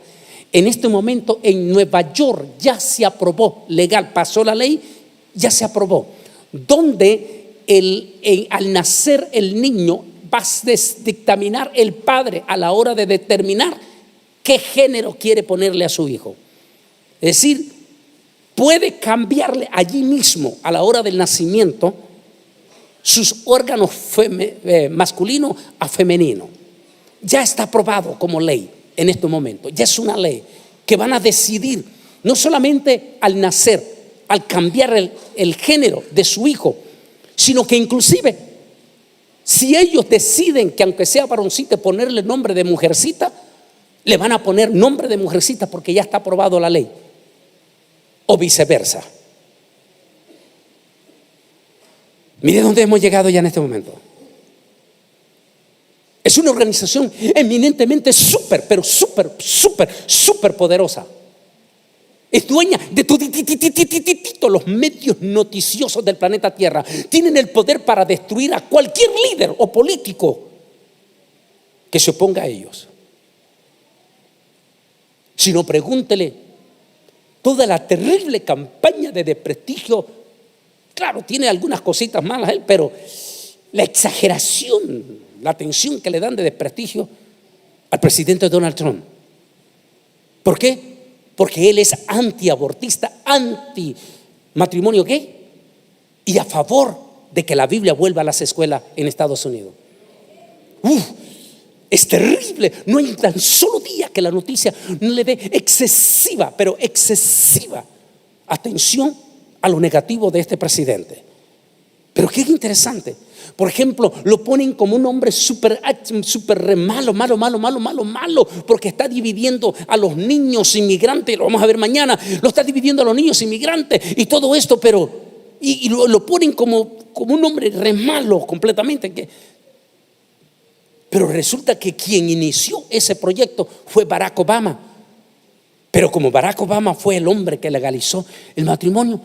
en este momento en Nueva York ya se aprobó legal, pasó la ley, ya se aprobó, donde al nacer el niño va a dictaminar el padre a la hora de determinar qué género quiere ponerle a su hijo. Es decir, puede cambiarle allí mismo a la hora del nacimiento sus órganos masculinos a femenino. Ya está aprobado como ley en este momento. Ya es una ley que van a decidir no solamente al nacer, al cambiar el género de su hijo, sino que inclusive si ellos deciden que aunque sea varoncita ponerle nombre de mujercita, le van a poner nombre de mujercita porque ya está aprobado la ley, o viceversa. Mire dónde hemos llegado ya en este momento. Es una organización eminentemente súper poderosa. Es dueña de todos los medios noticiosos del planeta Tierra. Tienen el poder para destruir a cualquier líder o político que se oponga a ellos. Si no, pregúntele toda la terrible campaña de desprestigio. Claro, tiene algunas cositas malas él, pero la exageración, la atención que le dan de desprestigio al presidente Donald Trump. ¿Por qué? Porque él es antiabortista, anti matrimonio gay y a favor de que la Biblia vuelva a las escuelas en Estados Unidos. Es terrible. No hay tan solo día que la noticia no le dé excesiva atención a lo negativo de este presidente. Pero qué interesante. Por ejemplo, lo ponen como un hombre súper malo, porque está dividiendo a los niños inmigrantes. Lo vamos a ver mañana. Lo está dividiendo a los niños inmigrantes y todo esto, pero lo ponen como un hombre re malo completamente. Pero resulta que quien inició ese proyecto fue Barack Obama. Pero como Barack Obama fue el hombre que legalizó el matrimonio,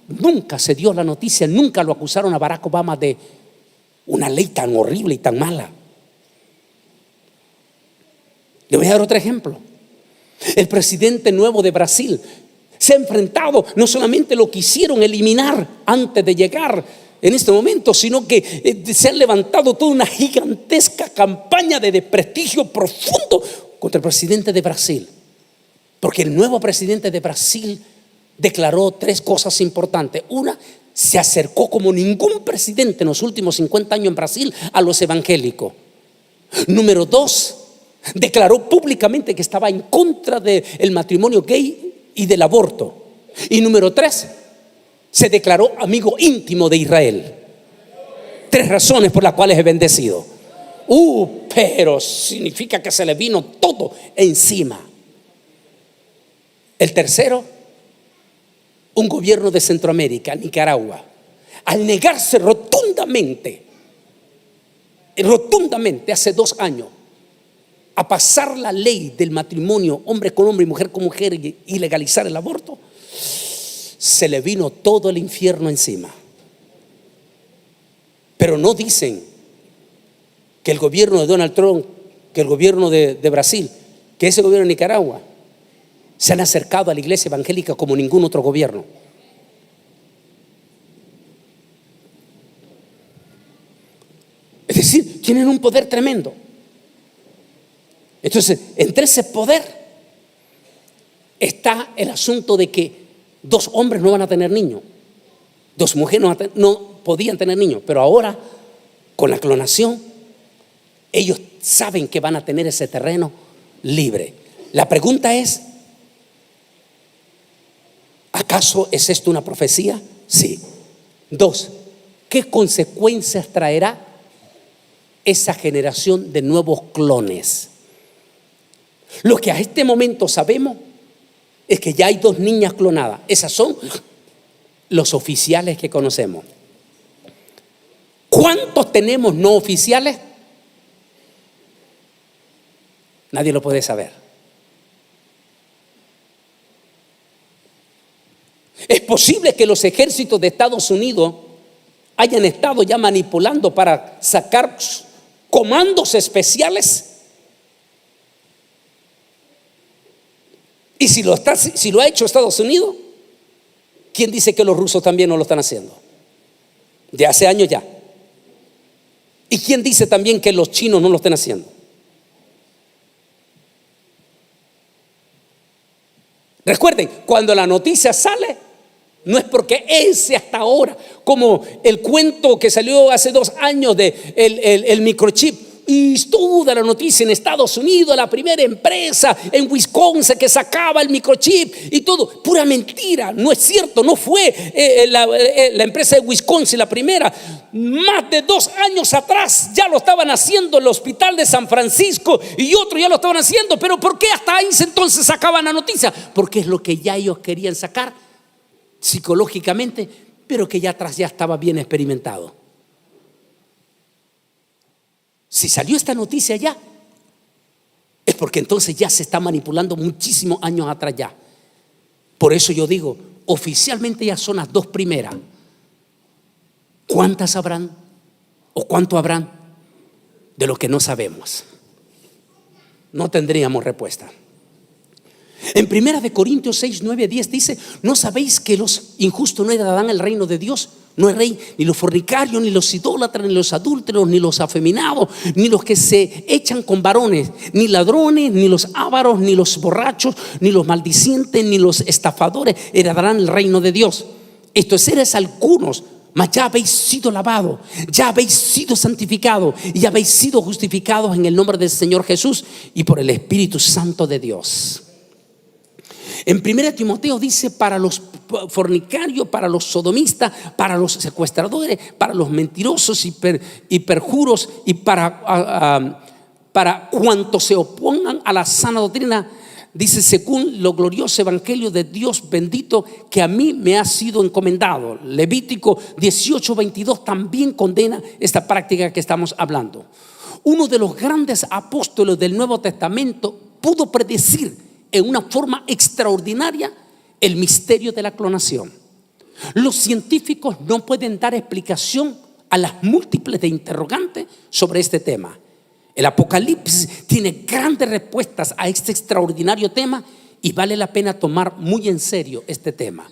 nunca se dio la noticia, nunca lo acusaron a Barack Obama de una ley tan horrible y tan mala. Le voy a dar otro ejemplo. El presidente nuevo de Brasil se ha enfrentado, no solamente lo quisieron eliminar antes de llegar en este momento, sino que se ha levantado toda una gigantesca campaña de desprestigio profundo contra el presidente de Brasil. Porque el nuevo presidente de Brasil declaró 3 cosas importantes. Una, se acercó como ningún presidente en los últimos 50 años en Brasil a los evangélicos. Número 2, declaró públicamente que estaba en contra del matrimonio gay y del aborto. Y número 3, se declaró amigo íntimo de Israel. 3 razones por las cuales es bendecido. Pero significa que se le vino todo encima. El tercero, un gobierno de Centroamérica, Nicaragua, al negarse rotundamente hace 2 años a pasar la ley del matrimonio hombre con hombre y mujer con mujer y legalizar el aborto, se le vino todo el infierno encima. Pero no dicen que el gobierno de Donald Trump, que el gobierno de Brasil, que ese gobierno de Nicaragua se han acercado a la iglesia evangélica como ningún otro gobierno. Es decir, tienen un poder tremendo. Entonces, entre ese poder está el asunto de que 2 hombres no van a tener niños, 2 mujeres no podían tener niños, pero ahora con la clonación ellos saben que van a tener ese terreno libre. La pregunta es, ¿acaso es esto una profecía? Sí. 2, ¿qué consecuencias traerá esa generación de nuevos clones? Lo que a este momento sabemos es que ya hay 2 niñas clonadas. Esas son los oficiales que conocemos. ¿Cuántos tenemos no oficiales? Nadie lo puede saber. Es posible que los ejércitos de Estados Unidos hayan estado ya manipulando para sacar comandos especiales. Y si lo ha hecho Estados Unidos, ¿quién dice que los rusos también no lo están haciendo? De hace años ya. ¿Y quién dice también que los chinos no lo están haciendo? Recuerden, cuando la noticia sale, no es porque ese hasta ahora, como el cuento que salió hace 2 años de el microchip, y toda la noticia en Estados Unidos, la primera empresa en Wisconsin que sacaba el microchip y todo, pura mentira, no es cierto, no fue la empresa de Wisconsin la primera. Más de 2 años atrás ya lo estaban haciendo el hospital de San Francisco y otro ya lo estaban haciendo. Pero ¿por qué hasta ahí entonces sacaban la noticia? Porque es lo que ya ellos querían sacar psicológicamente, pero que ya atrás ya estaba bien experimentado. Si salió esta noticia ya, es porque entonces ya se está manipulando muchísimos años atrás ya. Por eso yo digo, oficialmente ya son las 2 primeras. ¿Cuántas habrán o cuánto habrán? De lo que no sabemos. No tendríamos respuesta. En 1 Corintios 6, 9, 10 dice: ¿no sabéis que los injustos no heredarán el reino de Dios? No es rey ni los fornicarios, ni los idólatras, ni los adúlteros, ni los afeminados, ni los que se echan con varones, ni ladrones, ni los ávaros, ni los borrachos, ni los maldicientes, ni los estafadores heredarán el reino de Dios. Estos eres algunos, mas ya habéis sido lavados, ya habéis sido santificados y ya habéis sido justificados en el nombre del Señor Jesús y por el Espíritu Santo de Dios. En 1 Timoteo dice: para los fornicarios, para los sodomistas, para los secuestradores, para los mentirosos y perjuros, y para cuantos se opongan a la sana doctrina, dice, según lo glorioso evangelio de Dios bendito que a mí me ha sido encomendado. Levítico 18, 22 también condena esta práctica que estamos hablando. Uno de los grandes apóstoles del Nuevo Testamento pudo predecir en una forma extraordinaria el misterio de la clonación. Los científicos no pueden dar explicación a las múltiples de interrogantes sobre este tema. El Apocalipsis tiene grandes respuestas a este extraordinario tema y vale la pena tomar muy en serio este tema.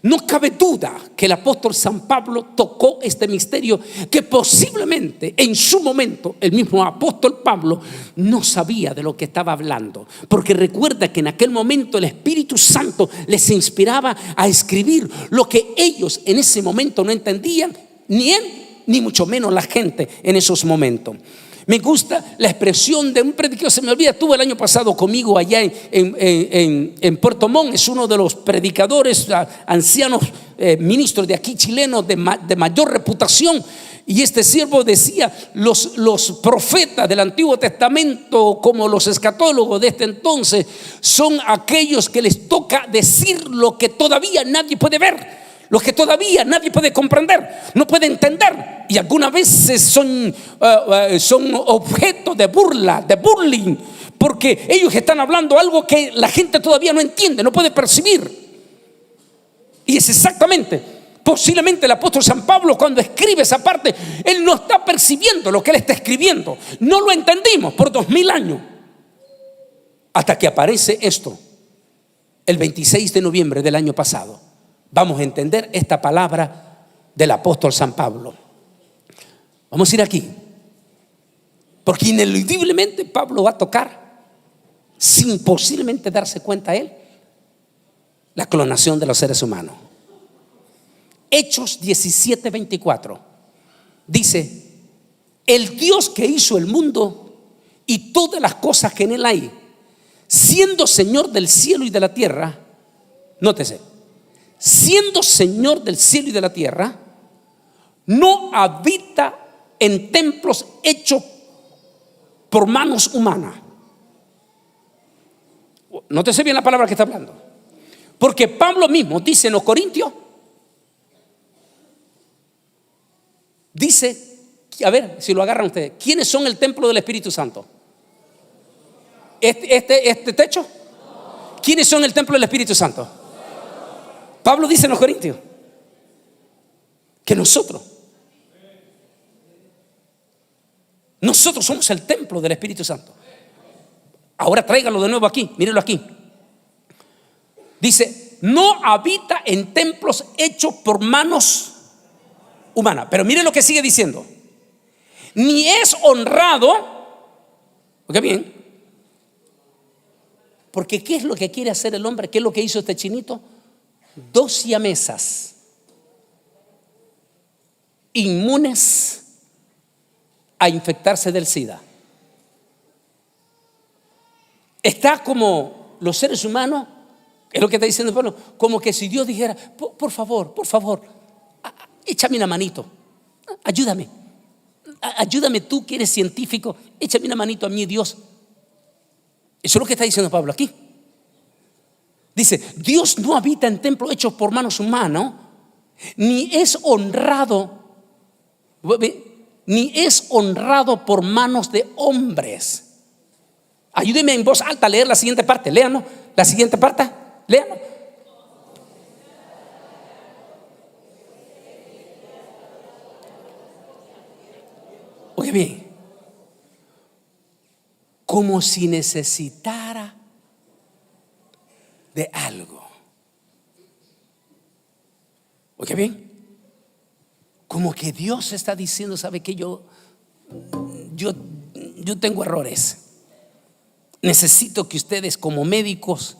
No cabe duda que el apóstol San Pablo tocó este misterio que posiblemente en su momento el mismo apóstol Pablo no sabía de lo que estaba hablando, porque recuerda que en aquel momento el Espíritu Santo les inspiraba a escribir lo que ellos en ese momento no entendían, ni él ni mucho menos la gente en esos momentos. Me gusta la expresión de un predicador, se me olvida, estuvo el año pasado conmigo allá en Puerto Montt. Es uno de los predicadores ancianos, ministros de aquí chilenos de mayor reputación. Y este siervo decía: los profetas del Antiguo Testamento, como los escatólogos de este entonces, son aquellos que les toca decir lo que todavía nadie puede ver, lo que todavía nadie puede comprender, no puede entender, y algunas veces son objeto de burla, de bullying, porque ellos están hablando algo que la gente todavía no entiende, no puede percibir. Y es exactamente, posiblemente el apóstol San Pablo, cuando escribe esa parte, él no está percibiendo lo que él está escribiendo. No lo entendimos por 2000 años, hasta que aparece esto el 26 de noviembre del año pasado. Vamos a entender esta palabra del apóstol San Pablo. Vamos a ir aquí, porque ineludiblemente Pablo va a tocar, sin posiblemente darse cuenta él, la clonación de los seres humanos. Hechos 17, 24 dice: el Dios que hizo el mundo y todas las cosas que en él hay, siendo Señor del cielo y de la tierra, nótese, siendo Señor del cielo y de la tierra, no habita en templos hechos por manos humanas. Nótese bien la palabra que está hablando, porque Pablo mismo dice en los Corintios, dice, a ver si lo agarran ustedes, ¿quiénes son el templo del Espíritu Santo? ¿Este techo? ¿Quiénes son el templo del Espíritu Santo? Pablo dice en los Corintios que nosotros somos el templo del Espíritu Santo. Ahora tráigalo de nuevo aquí, mírelo aquí. Dice, no habita en templos hechos por manos humanas. Pero mire lo que sigue diciendo. Ni es honrado, oiga bien, porque ¿qué es lo que quiere hacer el hombre? ¿Qué es lo que hizo este chinito? 2 siamesas inmunes a infectarse del SIDA. Está como los seres humanos, es lo que está diciendo Pablo, como que si Dios dijera, por favor, échame una manito, ayúdame tú que eres científico, échame una manito a mí, Dios. Eso es lo que está diciendo Pablo aquí. Dice, Dios no habita en templos hechos por manos humanas, ni es honrado por manos de hombres. Ayúdeme en voz alta a leer la siguiente parte. Léanlo, la siguiente parte. Léanlo. Oye bien, como si necesitara de algo. Oye bien, como que Dios está diciendo, ¿sabe qué? Yo tengo errores. Necesito que ustedes como médicos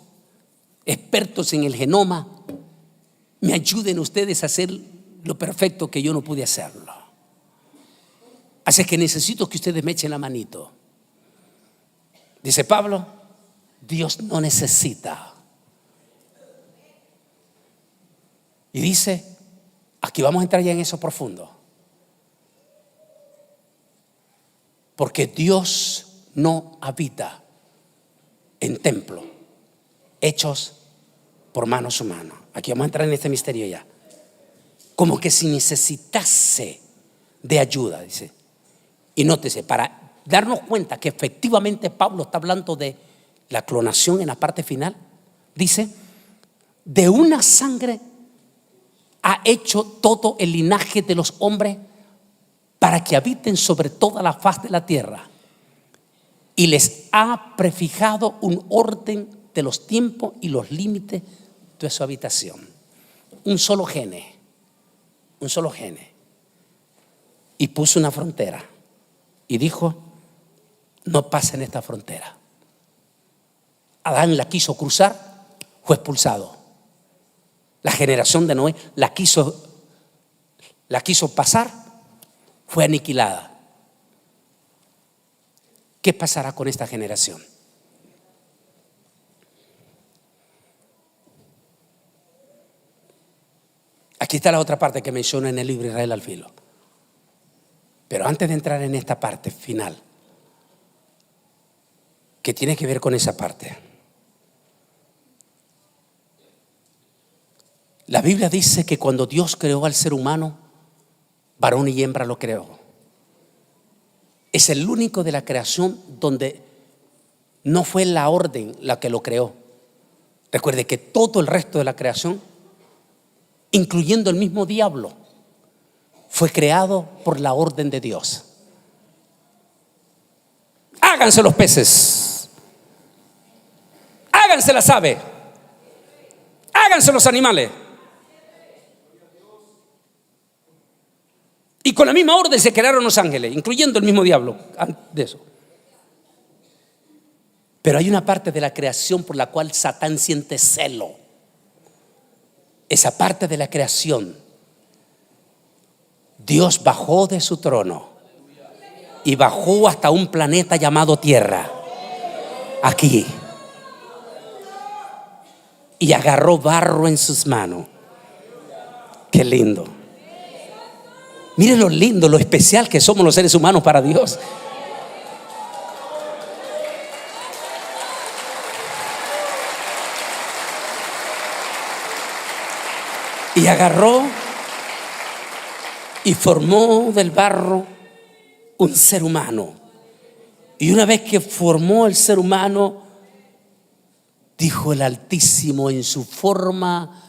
expertos en el genoma me ayuden ustedes a hacer lo perfecto que yo no pude hacerlo. Así que necesito que ustedes me echen la manito. Dice Pablo, Dios no necesita. Y dice, aquí vamos a entrar ya en eso profundo, porque Dios no habita en templo hechos por manos humanas. Aquí vamos a entrar en este misterio ya. Como que si necesitase de ayuda, dice. Y nótese, para darnos cuenta que efectivamente Pablo está hablando de la clonación en la parte final, dice, de una sangre ha hecho todo el linaje de los hombres para que habiten sobre toda la faz de la tierra, y les ha prefijado un orden de los tiempos y los límites de su habitación. Un solo gene. Y puso una frontera y dijo, no pasen esta frontera. Adán la quiso cruzar, fue expulsado. La generación de Noé la quiso pasar, fue aniquilada. ¿Qué pasará con esta generación? Aquí está la otra parte que menciona en el libro Israel al filo. Pero antes de entrar en esta parte final, que tiene que ver con esa parte, la Biblia dice que cuando Dios creó al ser humano, varón y hembra lo creó. Es el único de la creación donde no fue la orden la que lo creó. Recuerde que todo el resto de la creación, incluyendo el mismo diablo, fue creado por la orden de Dios. Háganse los peces, háganse las aves, háganse los animales. Y con la misma orden se crearon los ángeles, incluyendo el mismo diablo de eso. Pero hay una parte de la creación por la cual Satán siente celo. Esa parte de la creación, Dios bajó de su trono y bajó hasta un planeta llamado Tierra, aquí, y agarró barro en sus manos. Qué lindo. Miren lo lindo, lo especial que somos los seres humanos para Dios. Y agarró y formó del barro un ser humano. Y una vez que formó el ser humano, dijo el Altísimo en su forma,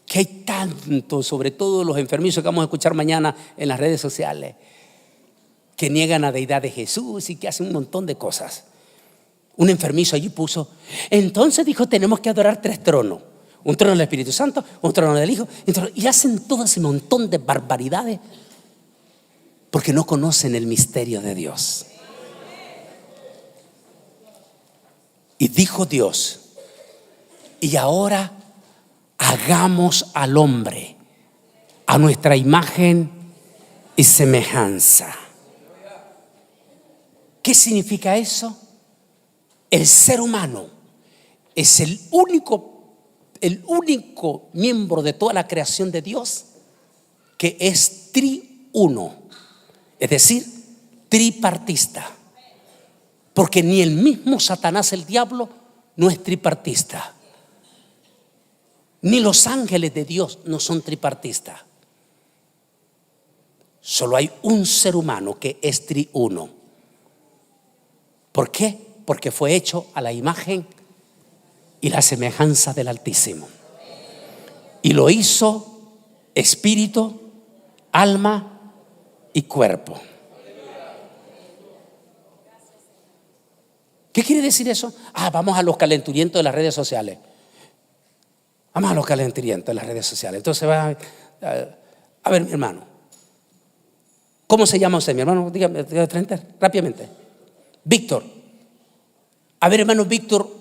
que hay tanto, sobre todo los enfermizos que vamos a escuchar mañana en las redes sociales, que niegan la deidad de Jesús y que hacen un montón de cosas. Un enfermizo allí puso, entonces dijo, tenemos que adorar 3 tronos. Un trono del Espíritu Santo, un trono del Hijo, y hacen todo ese montón de barbaridades porque no conocen el misterio de Dios. Y dijo Dios, y ahora hagamos al hombre a nuestra imagen y semejanza. ¿Qué significa eso? El ser humano es el único miembro de toda la creación de Dios que es triuno, es decir, tripartista. Porque ni el mismo Satanás, el diablo, no es tripartista. Ni los ángeles de Dios no son tripartistas. Solo hay un ser humano que es triuno. ¿Por qué? Porque fue hecho a la imagen y la semejanza del Altísimo. Y lo hizo espíritu, alma y cuerpo. ¿Qué quiere decir eso? Vamos a los calenturientos de las redes sociales. Vamos a los calenturientos de las redes sociales. Entonces va a ver, mi hermano. ¿Cómo se llama usted, mi hermano? Dígame rápidamente. Víctor. A ver, hermano Víctor.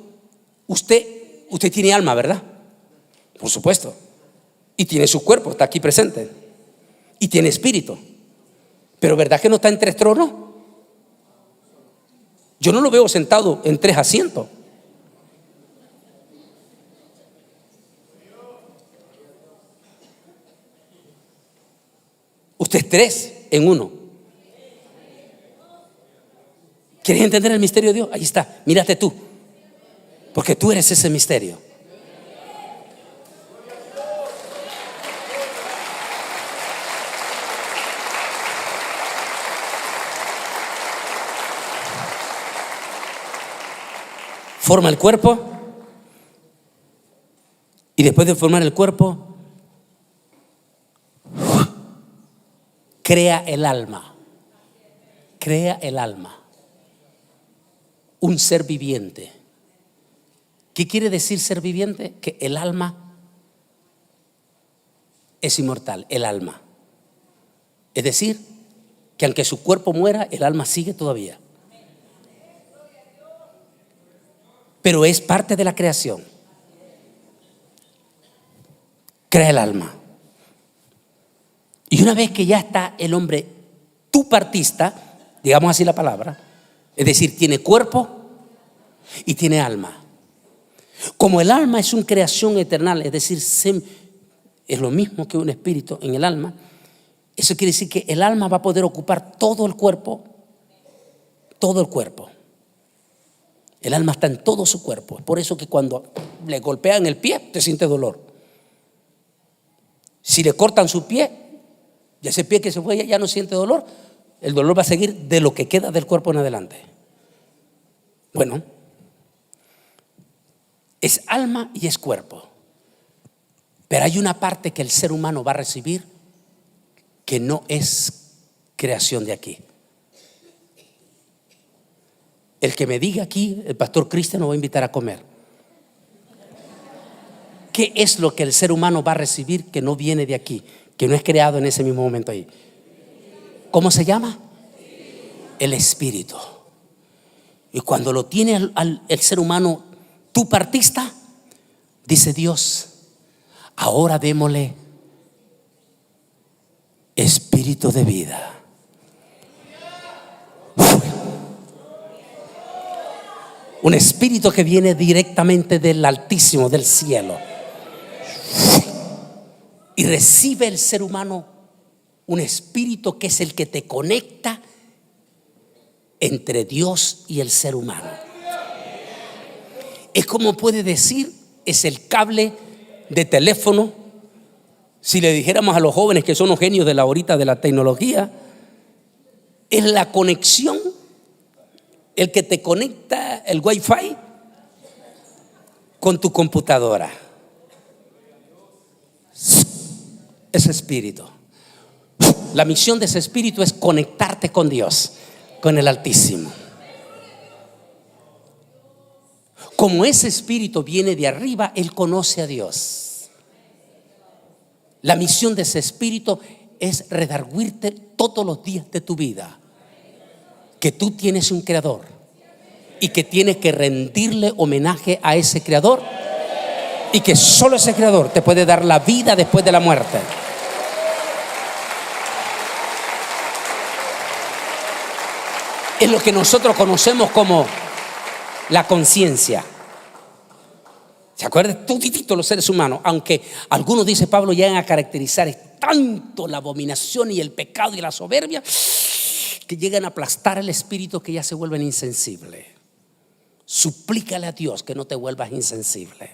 Usted tiene alma, ¿verdad? Por supuesto. Y tiene su cuerpo, está aquí presente. Y tiene espíritu. Pero ¿verdad que no está en 3 tronos? Yo no lo veo sentado en 3 asientos. Usted es 3 en 1. ¿Quieres entender el misterio de Dios? Ahí está, mírate tú. Porque tú eres ese misterio. Forma el cuerpo. Y después de formar el cuerpo, crea el alma. Crea el alma. Un ser viviente. ¿Qué quiere decir ser viviente? Que el alma es inmortal, el alma. Es decir, que aunque su cuerpo muera, el alma sigue todavía. Pero es parte de la creación. Crea el alma. Y una vez que ya está el hombre tupartista, digamos así la palabra, es decir, tiene cuerpo y tiene alma. Como el alma es una creación eterna, es decir, es lo mismo que un espíritu en el alma, eso quiere decir que el alma va a poder ocupar todo el cuerpo. Todo el cuerpo. El alma está en todo su cuerpo. Es por eso que cuando le golpean el pie, te siente dolor. Si le cortan su pie, y ese pie que se fue ya no siente dolor. El dolor va a seguir de lo que queda del cuerpo en adelante. Bueno, es alma y es cuerpo. Pero hay una parte que el ser humano va a recibir que no es creación de aquí. El que me diga aquí, el pastor Cristian, nos va a invitar a comer. ¿Qué es lo que el ser humano va a recibir que no viene de aquí, que no es creado en ese mismo momento ahí? ¿Cómo se llama? El espíritu. Y cuando lo tiene el ser humano tupartista, dice Dios, ahora démosle espíritu de vida. Un espíritu que viene directamente del Altísimo, del cielo. Y recibe el ser humano un espíritu que es el que te conecta entre Dios y el ser humano. Es como puede decir, es el cable de teléfono. Si le dijéramos a los jóvenes que son los genios de la ahorita de la tecnología, es la conexión, el que te conecta el Wi-Fi con tu computadora. Ese espíritu. La misión de ese espíritu es conectarte con Dios, con el Altísimo. Como ese espíritu viene de arriba, él conoce a Dios. La misión de ese espíritu es redarguirte todos los días de tu vida que tú tienes un creador y que tienes que rendirle homenaje a ese creador, y que solo ese creador te puede dar la vida después de la muerte. Es lo que nosotros conocemos como la conciencia. ¿Se acuerdan? Toditito los seres humanos, aunque algunos, dice Pablo, llegan a caracterizar tanto la abominación y el pecado y la soberbia que llegan a aplastar el espíritu, que ya se vuelven insensibles. Suplícale a Dios que no te vuelvas insensible,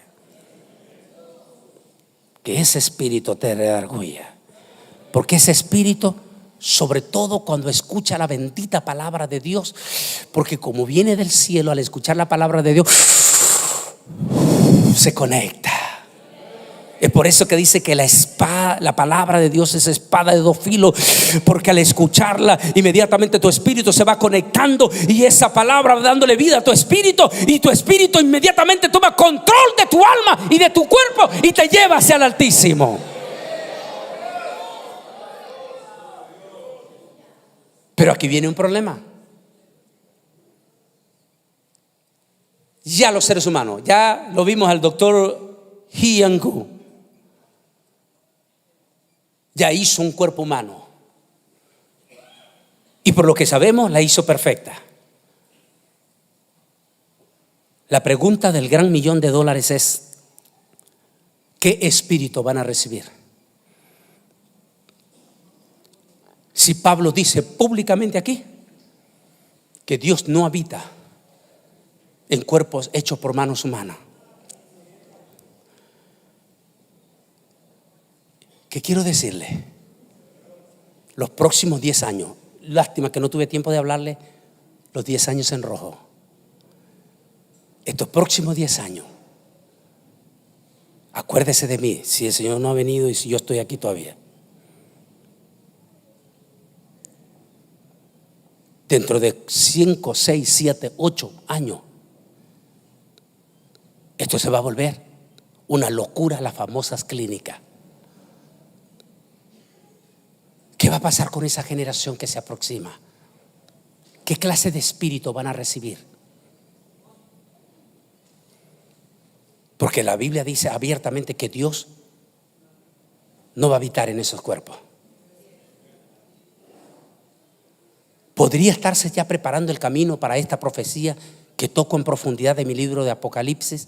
que ese espíritu te redarguya, porque ese espíritu, sobre todo cuando escucha la bendita palabra de Dios, porque como viene del cielo, al escuchar la palabra de Dios se conecta. Es por eso que dice que la espada, la palabra de Dios es espada de dos filos, porque al escucharla inmediatamente tu espíritu se va conectando, y esa palabra va dándole vida a tu espíritu, y tu espíritu inmediatamente toma control de tu alma y de tu cuerpo y te lleva hacia el Altísimo. Pero aquí viene un problema. Ya los seres humanos, ya lo vimos al doctor Hyang-Woo, ya hizo un cuerpo humano, y por lo que sabemos la hizo perfecta. La pregunta del gran $1.000.000 es: ¿qué espíritu van a recibir? Si Pablo dice públicamente aquí que Dios no habita en cuerpos hechos por manos humanas, ¿qué quiero decirle? Los próximos 10 años, lástima que no tuve tiempo de hablarle los 10 años en rojo. Estos próximos 10 años, acuérdese de mí si el Señor no ha venido y si yo estoy aquí todavía. Dentro de 5, 6, 7, 8 años, esto se va a volver una locura, las famosas clínicas. ¿Qué va a pasar con esa generación que se aproxima? ¿Qué clase de espíritu van a recibir? Porque la Biblia dice abiertamente que Dios no va a habitar en esos cuerpos. ¿Podría estarse ya preparando el camino para esta profecía que toco en profundidad de mi libro de Apocalipsis,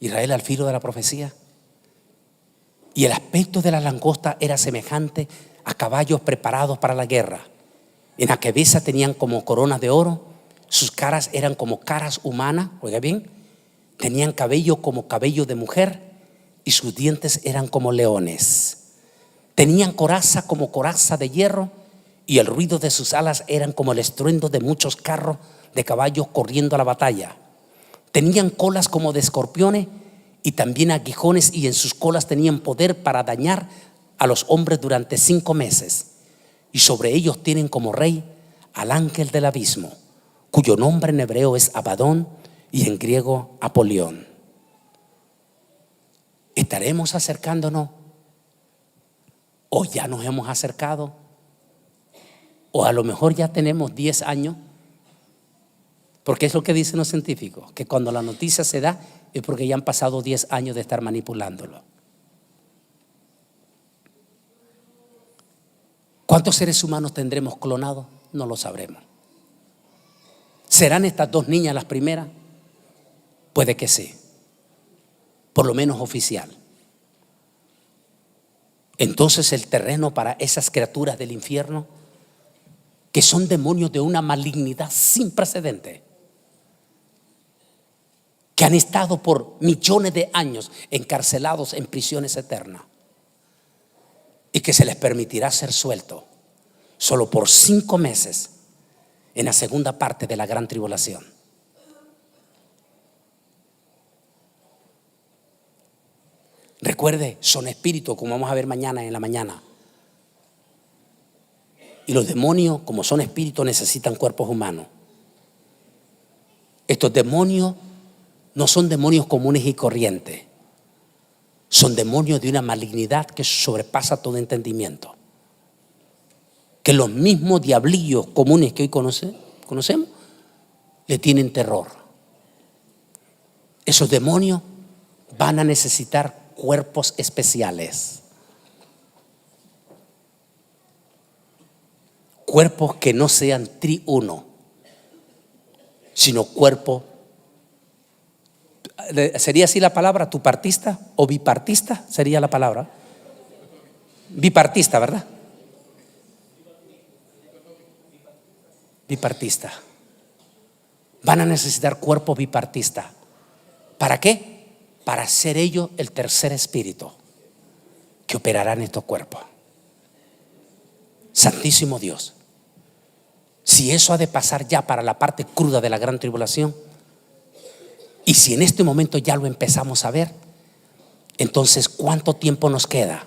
Israel al filo de la profecía? Y el aspecto de la langosta era semejante a caballos preparados para la guerra. En la cabeza tenían como coronas de oro, sus caras eran como caras humanas, oiga bien, tenían cabello como cabello de mujer, y sus dientes eran como leones. Tenían coraza como coraza de hierro, y el ruido de sus alas eran como el estruendo de muchos carros de caballos corriendo a la batalla. Tenían colas como de escorpiones y también aguijones, y en sus colas tenían poder para dañar a los hombres durante 5 meses. Y sobre ellos tienen como rey al ángel del abismo, cuyo nombre en hebreo es Abadón y en griego Apolión. ¿Estaremos acercándonos? ¿O ya nos hemos acercado? ¿O a lo mejor ya tenemos 10 años? Porque es lo que dicen los científicos, que cuando la noticia se da es porque ya han pasado 10 años de estar manipulándolo. ¿Cuántos seres humanos tendremos clonados? No lo sabremos. ¿Serán estas dos niñas las primeras? Puede que sí, por lo menos oficial. Entonces el terreno para esas criaturas del infierno, que son demonios de una malignidad sin precedente, que han estado por millones de años encarcelados en prisiones eternas y que se les permitirá ser sueltos solo por 5 meses en la segunda parte de la gran tribulación. Recuerde, son espíritus, como vamos a ver mañana en la mañana. Y los demonios, como son espíritus, necesitan cuerpos humanos. Estos demonios no son demonios comunes y corrientes. Son demonios de una malignidad que sobrepasa todo entendimiento. Que los mismos diablillos comunes que hoy conocemos le tienen terror. Esos demonios van a necesitar cuerpos especiales. Cuerpos que no sean triuno, sino cuerpo. ¿Sería así la palabra? ¿Tupartista o bipartista? Sería la palabra. Bipartista, ¿verdad? Bipartista. Van a necesitar cuerpo bipartista. ¿Para qué? Para ser ellos el tercer espíritu que operará en estos cuerpos. Santísimo Dios. Si eso ha de pasar ya para la parte cruda de la gran tribulación, y si en este momento ya lo empezamos a ver, entonces ¿cuánto tiempo nos queda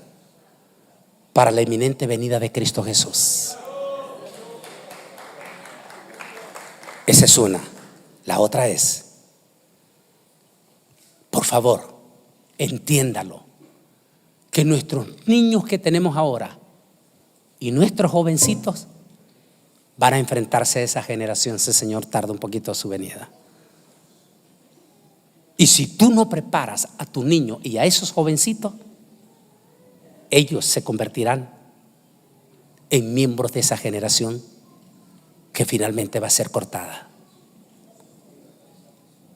para la inminente venida de Cristo Jesús? Esa es una. La otra es, por favor, entiéndalo, que nuestros niños que tenemos ahora y nuestros jovencitos van a enfrentarse a esa generación si el Señor tarda un poquito a su venida. Y si tú no preparas a tu niño y a esos jovencitos, ellos se convertirán en miembros de esa generación que finalmente va a ser cortada.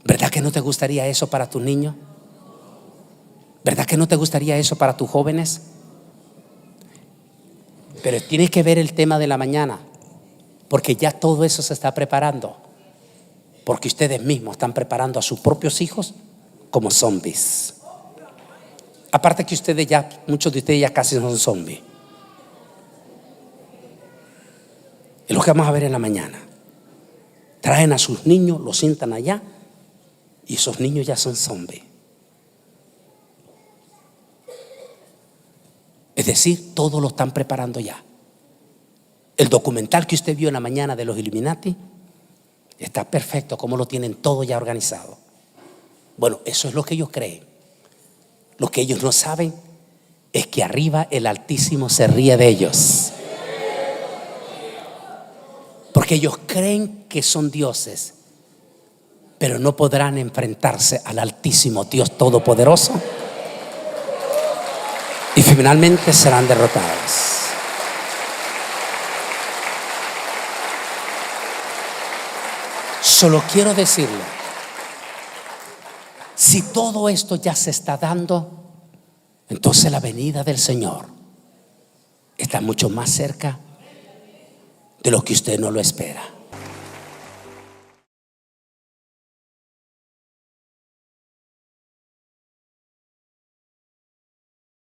¿Verdad que no te gustaría eso para tus niños? ¿Verdad que no te gustaría eso para tus jóvenes? Pero tienes que ver el tema de la mañana, porque ya todo eso se está preparando. Porque ustedes mismos están preparando a sus propios hijos como zombies. Aparte que ustedes ya, muchos de ustedes ya casi son zombies. Es lo que vamos a ver en la mañana. Traen a sus niños, los sientan allá y esos niños ya son zombies. Es decir, todo lo están preparando ya. El documental que usted vio en la mañana de los Illuminati está perfecto, como lo tienen todo ya organizado. Bueno, eso es lo que ellos creen. Lo que ellos no saben es que arriba el Altísimo se ríe de ellos. Porque ellos creen que son dioses, pero no podrán enfrentarse al Altísimo Dios Todopoderoso. Y finalmente serán derrotados. Solo quiero decirle, si todo esto ya se está dando, entonces la venida del Señor está mucho más cerca de lo que usted no lo espera.